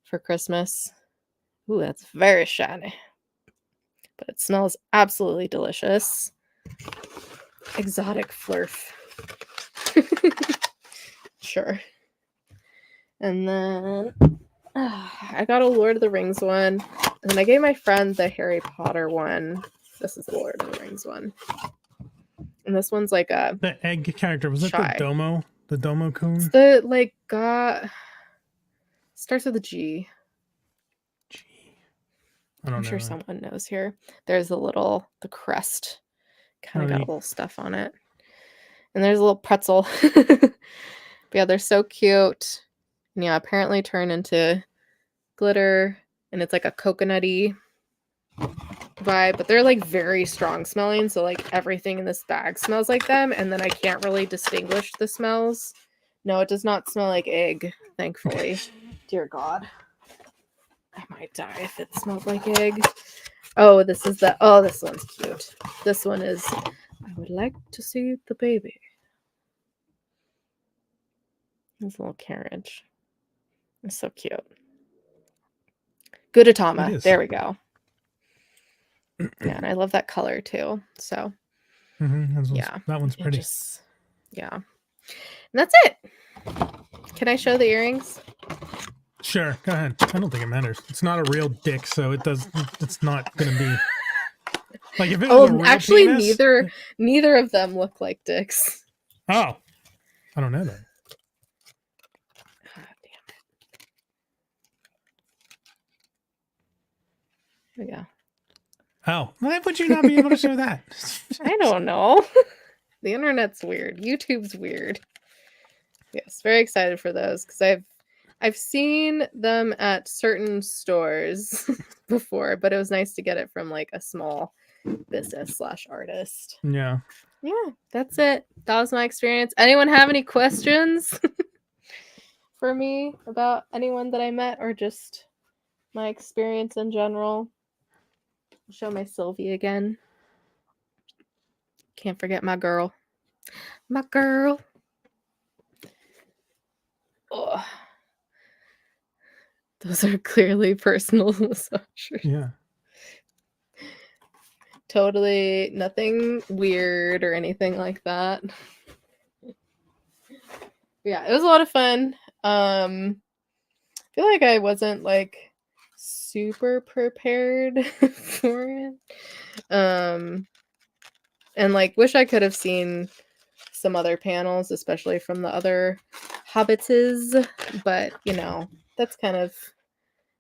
for Christmas. Ooh, that's very shiny. But it smells absolutely delicious. Exotic flurf. Sure. And then I got a Lord of the Rings one. And then I gave my friend the Harry Potter one. This is the Lord of the Rings one. And this one's like a... The egg character. Was it the Domo? The Domo Coon? It's the, like, got... Starts with a G. I'm sure someone knows here. There's the crest. Kind of got a little stuff on it. And there's a little pretzel. But yeah, they're so cute. And yeah, apparently turn into glitter. And it's like a coconutty vibe. But they're like very strong smelling. So like everything in this bag smells like them. And then I can't really distinguish the smells. No, it does not smell like egg, thankfully. Dear God. I might die if it smelled like egg. Oh, this one's cute. This one is, I would like to see the baby. His little carriage. It's so cute. Gudetama. It is. There we go. Yeah, and I love that color too. So yeah, that one's pretty. Yeah. And that's it. Can I show the earrings? Sure, go ahead. I don't think it matters. It's not a real dick, so it's not gonna be like if it was a real actually penis, neither of them look like dicks. Oh. I don't know that. Yeah. Oh, why would you not be able to show that? I don't know. The internet's weird. YouTube's weird. Yes, very excited for those because I've seen them at certain stores before, but it was nice to get it from like a small business / artist. Yeah. Yeah, that's it. That was my experience. Anyone have any questions for me about anyone that I met or just my experience in general? I'll show my Sylvie again. Can't forget my girl. My girl. Oh. Those are clearly personal massages. Yeah. Totally nothing weird or anything like that. Yeah, it was a lot of fun. I feel like I wasn't like super prepared for it. And like wish I could have seen some other panels, especially from the other hobbitses, but you know, that's kind of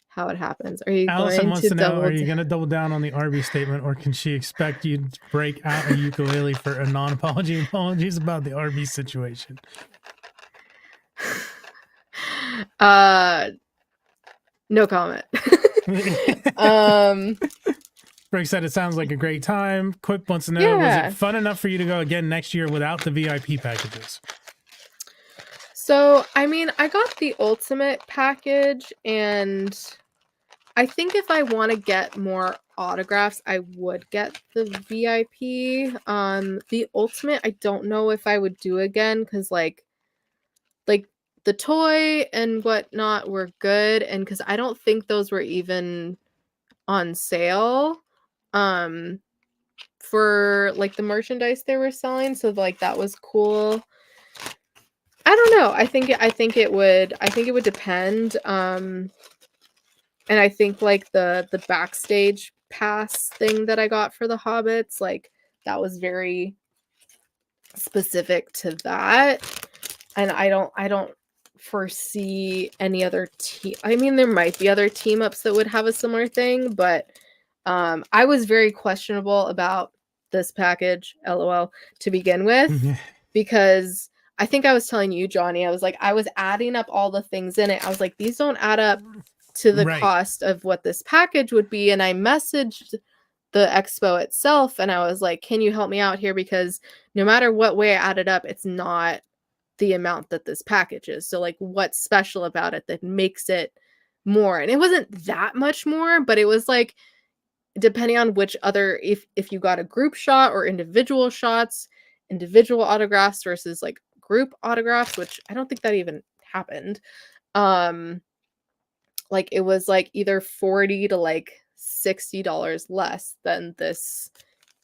how it happens. Are you Allison going wants to know, are you down? going to double down on the RB statement, or can she expect you to break out a ukulele for a non-apology apologies about the RB situation? No comment. Greg said it sounds like a great time. Quip wants to know, Yeah. was it fun enough for you to go again next year without the VIP packages? So, I mean, I got the ultimate package, and I think if I want to get more autographs, I would get the VIP. The ultimate, I don't know if I would do again because like the toy and whatnot were good, and because I don't think those were even on sale for like the merchandise they were selling, so like that was cool. I don't know. I think it would depend. And I think like the backstage pass thing that I got for the Hobbits, like that was very specific to that. And I don't foresee any other team. I mean, there might be other team ups that would have a similar thing, but I was very questionable about this package, LOL, to begin with, because I think I was telling you, Johnny, I was like, I was adding up all the things in it. I was like, these don't add up to the cost of what this package would be. And I messaged the expo itself and I was like, can you help me out here? Because no matter what way I added up, it's not the amount that this package is. So like what's special about it that makes it more? And it wasn't that much more, but it was like, depending on which other, if you got a group shot or individual shots, individual autographs versus like group autographs, which I don't think that even happened. Like it was like either $40 to like $60 less than this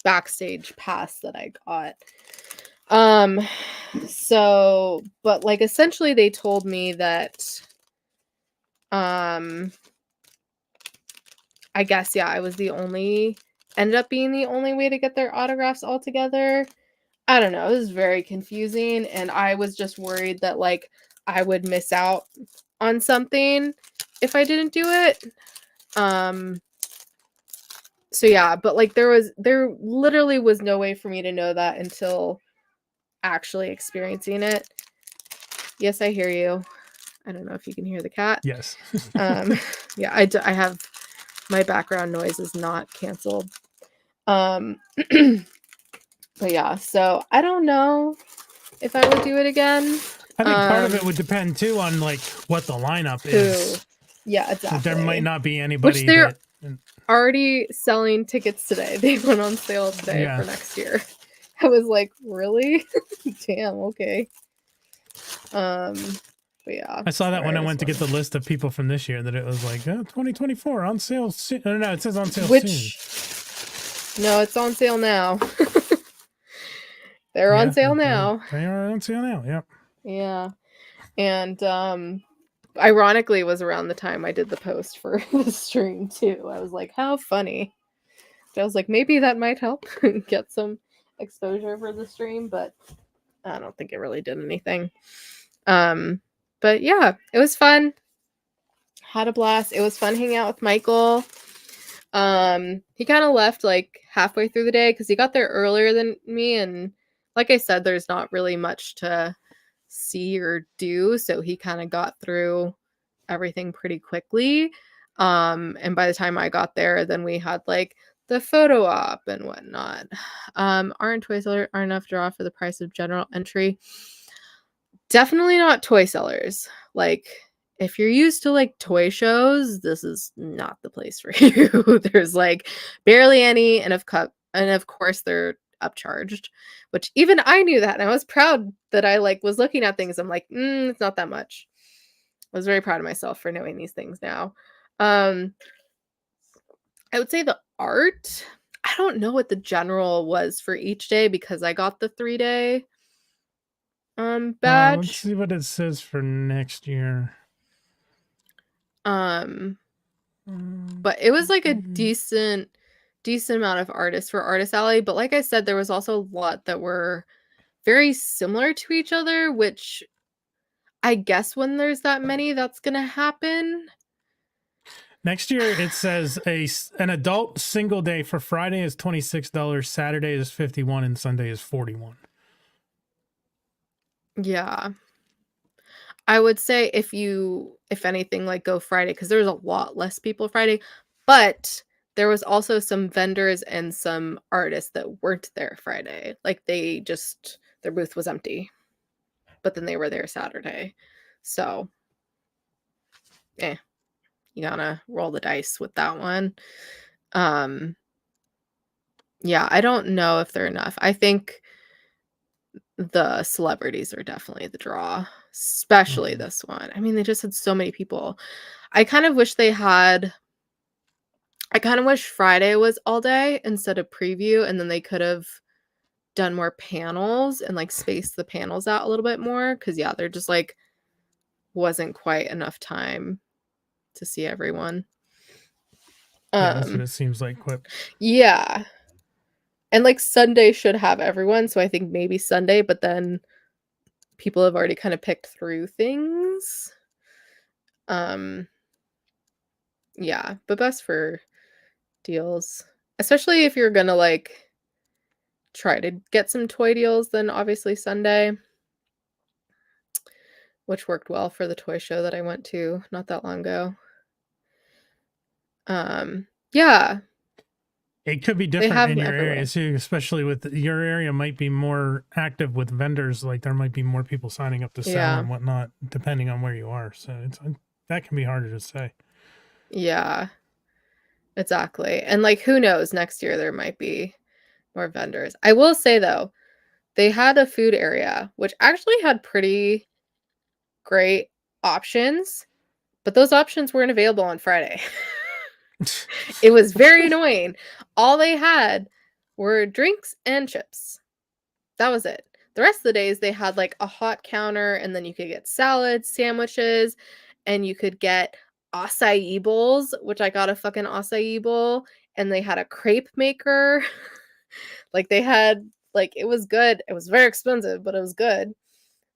backstage pass that I got. So, but like essentially they told me that I guess I was ended up being the only way to get their autographs altogether. I don't know. It was very confusing, and I was just worried that like I would miss out on something if I didn't do it. So yeah, but like there literally was no way for me to know that until actually experiencing it. Yes, I hear you. I don't know if you can hear the cat. Yes. Yeah, I have my background noise is not canceled. But yeah, so I don't know if I would do it again. I think part of it would depend too on like what the lineup is. Yeah, exactly. There might not be anybody. Which they're already selling tickets today. They went on sale today for next year. I was like, really? Damn, okay. But yeah. I saw that when I sorry, went to this get the one. list of people from this year that it was like 2024 on sale soon. No, it says on sale Which soon. no, it's on sale now. They're on sale now. They are on sale now. Yep. Yeah. And ironically it was around the time I did the post for the stream too. I was like, how funny. I was like, maybe that might help get some exposure for the stream, but I don't think it really did anything. But yeah, it was fun. Had a blast. It was fun hanging out with Michael. He kind of left like halfway through the day because he got there earlier than me, and like I said, there's not really much to see or do, so he kind of got through everything pretty quickly. And by the time I got there, then we had like the photo op and whatnot. Aren't toy sellers are enough draw for the price of general entry? Definitely not toy sellers. Like, if you're used to like toy shows, this is not the place for you. There's like barely any, and of course they're upcharged, which even I knew that, and I was proud that I like was looking at things. I'm like, it's not that much. I was very proud of myself for knowing these things now. I would say the art. I don't know what the general was for each day because I got the 3-day badge. Let's see what it says for next year. But it was like a decent amount of artists for Artist Alley. But like I said, there was also a lot that were very similar to each other, which I guess when there's that many, that's gonna happen. Next year, it says an adult single day for Friday is $26, Saturday is $51, and Sunday is $41. Yeah. I would say if anything, like go Friday, because there's a lot less people Friday, but there was also some vendors and some artists that weren't there Friday. Like their booth was empty, but then they were there Saturday. So, you gotta roll the dice with that one. Yeah, I don't know if they're enough. I think the celebrities are definitely the draw, especially this one. I mean, they just had so many people. I kind of wish Friday was all day instead of preview, and then they could have done more panels and like spaced the panels out a little bit more, because yeah, there just like wasn't quite enough time to see everyone. Yeah, that's what it seems like. Quip. Yeah. And like Sunday should have everyone, so I think maybe Sunday, but then people have already kind of picked through things. Yeah, but best for deals, especially if you're gonna like try to get some toy deals, then obviously Sunday, which worked well for the toy show that I went to not that long ago. Yeah. It could be different in your area too, especially with your area might be more active with vendors. Like there might be more people signing up to sell and whatnot, depending on where you are. So that can be harder to say. Yeah, exactly. And like, who knows, next year there might be more vendors. I will say though, they had a food area, which actually had pretty great options, but those options weren't available on Friday. It was very annoying. All they had were drinks and chips. That was it. The rest of the days they had like a hot counter, and then you could get salads, sandwiches, and you could get acai bowls, which I got a fucking acai bowl, and they had a crepe maker. Like they had like, it was good. It was very expensive, but it was good.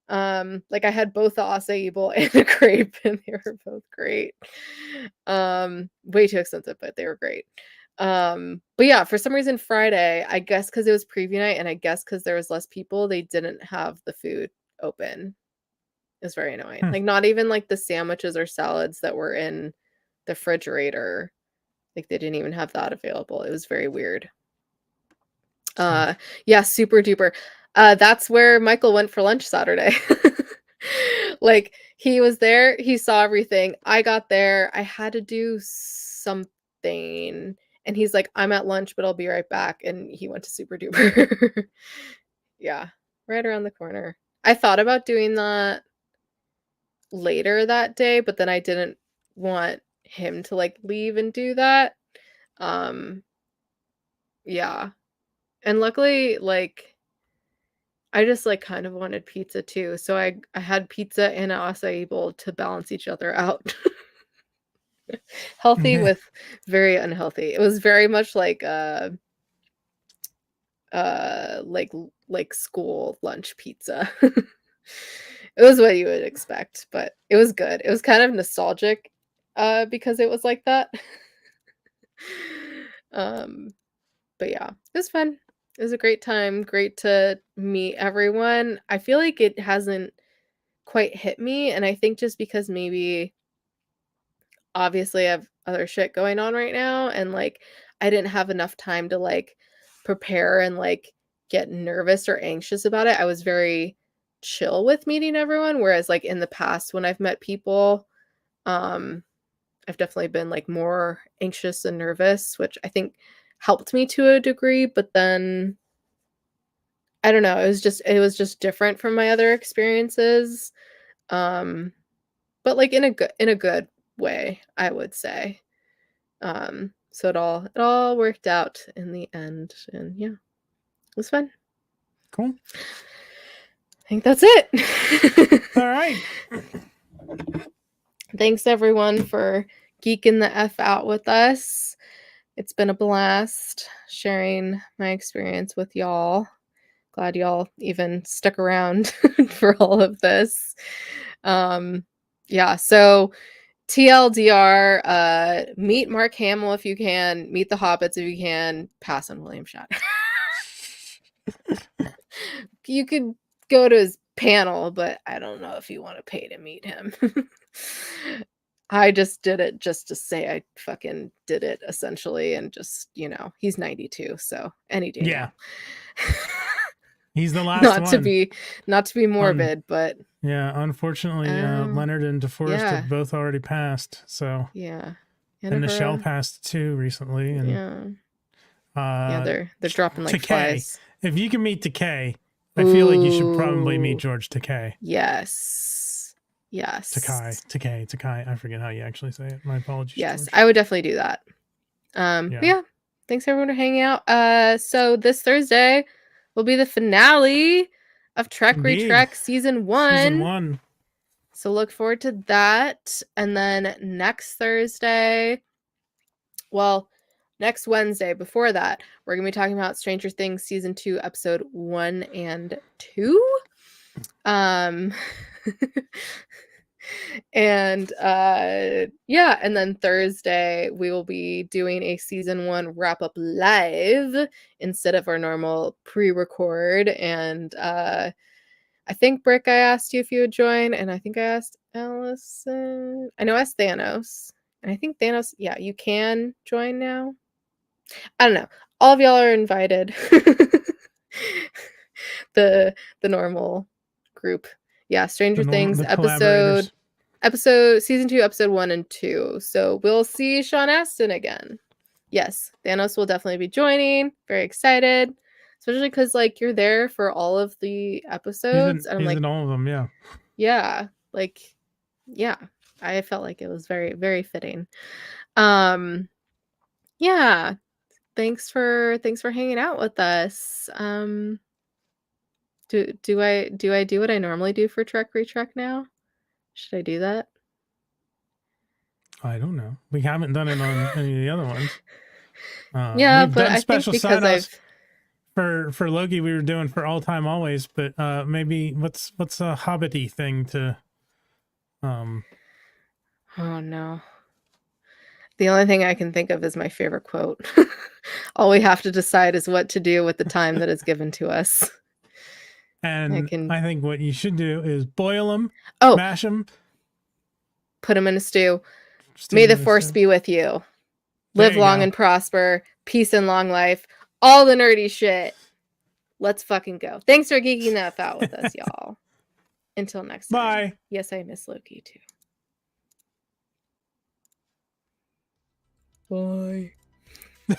Like I had both the acai bowl and the crepe, and they were both great. Way too expensive, but they were great. But yeah, for some reason Friday, I guess because it was preview night, and I guess because there was less people, they didn't have the food open. It was very annoying. Like not even like the sandwiches or salads that were in the refrigerator, like they didn't even have that available. It was very weird. Yeah, super duper. That's where Michael went for lunch Saturday. Like he was there, he saw everything. I got there, I had to do something, and he's like, I'm at lunch, but I'll be right back. And he went to super duper. Yeah, right around the corner. I thought about doing that later that day, but then I didn't want him to like leave and do that. Yeah. And luckily, like I just like kind of wanted pizza too. So I had pizza and an acai bowl to balance each other out. Healthy with very unhealthy. It was very much like like school lunch pizza. It was what you would expect, but it was good. It was kind of nostalgic because it was like that. But yeah, it was fun. It was a great time. Great to meet everyone. I feel like it hasn't quite hit me, and I think just because maybe obviously I have other shit going on right now, and like I didn't have enough time to like prepare and like get nervous or anxious about it. I was very chill with meeting everyone, whereas like in the past when I've met people, I've definitely been like more anxious and nervous, which I think helped me to a degree, but then I don't know, it was just different from my other experiences. Um but like in a good way, I would say. So it all worked out in the end, and yeah, it was fun. Cool. I think that's it. All right. Thanks everyone for geeking the F out with us. It's been a blast sharing my experience with y'all. Glad y'all even stuck around for all of this. Yeah, so TLDR, meet Mark Hamill if you can, meet the Hobbits if you can, pass on William Shatner. You could go to his panel, but I don't know if you want to pay to meet him. I just did it just to say I fucking did it, essentially, and just, he's 92, so any day Yeah. now. He's the last not one. to be morbid, but yeah, unfortunately, Leonard and DeForest have both already passed. So yeah, and Michelle passed too recently, and they're dropping like flies. If you can meet Takei, I feel like you should probably meet George Takei. Yes. Takei. I forget how you actually say it. My apologies. Yes, George. I would definitely do that. But yeah, thanks everyone for hanging out. So this Thursday will be the finale of Trek Retrek Season 1. Season 1. So look forward to that. And then next Wednesday, before that, we're going to be talking about Stranger Things Season 2, Episode 1 and 2. And and then Thursday we will be doing a Season 1 wrap-up live instead of our normal pre-record. And I think, Brick, I asked you if you would join, and I think I asked Allison. I know I asked Thanos, and I think Thanos, you can join now. I don't know. All of y'all are invited. The normal group. Yeah, Stranger Things episode Season 2, Episode 1 and 2. So we'll see Sean Astin again. Yes, Thanos will definitely be joining. Very excited. Especially because, like, you're there for all of the episodes. He's in all of them, yeah. Yeah. Like, yeah. I felt like it was very, very fitting. Yeah. Thanks for hanging out with us. Do I do what I normally do for Trek Retrek now? Should I do that? I don't know. We haven't done it on any of the other ones. We've done I special think because for Loki we were doing for All Time Always, but maybe what's a Hobbit-y thing to Oh no. The only thing I can think of is my favorite quote. All we have to decide is what to do with the time that is given to us. And I think what you should do is boil them, mash them, put them in a stew. May the force be with you. Live long and prosper. Peace and long life. All the nerdy shit. Let's fucking go. Thanks for geeking the F out with us, y'all. Until next time. Bye. Yes, I miss Loki too. Bye.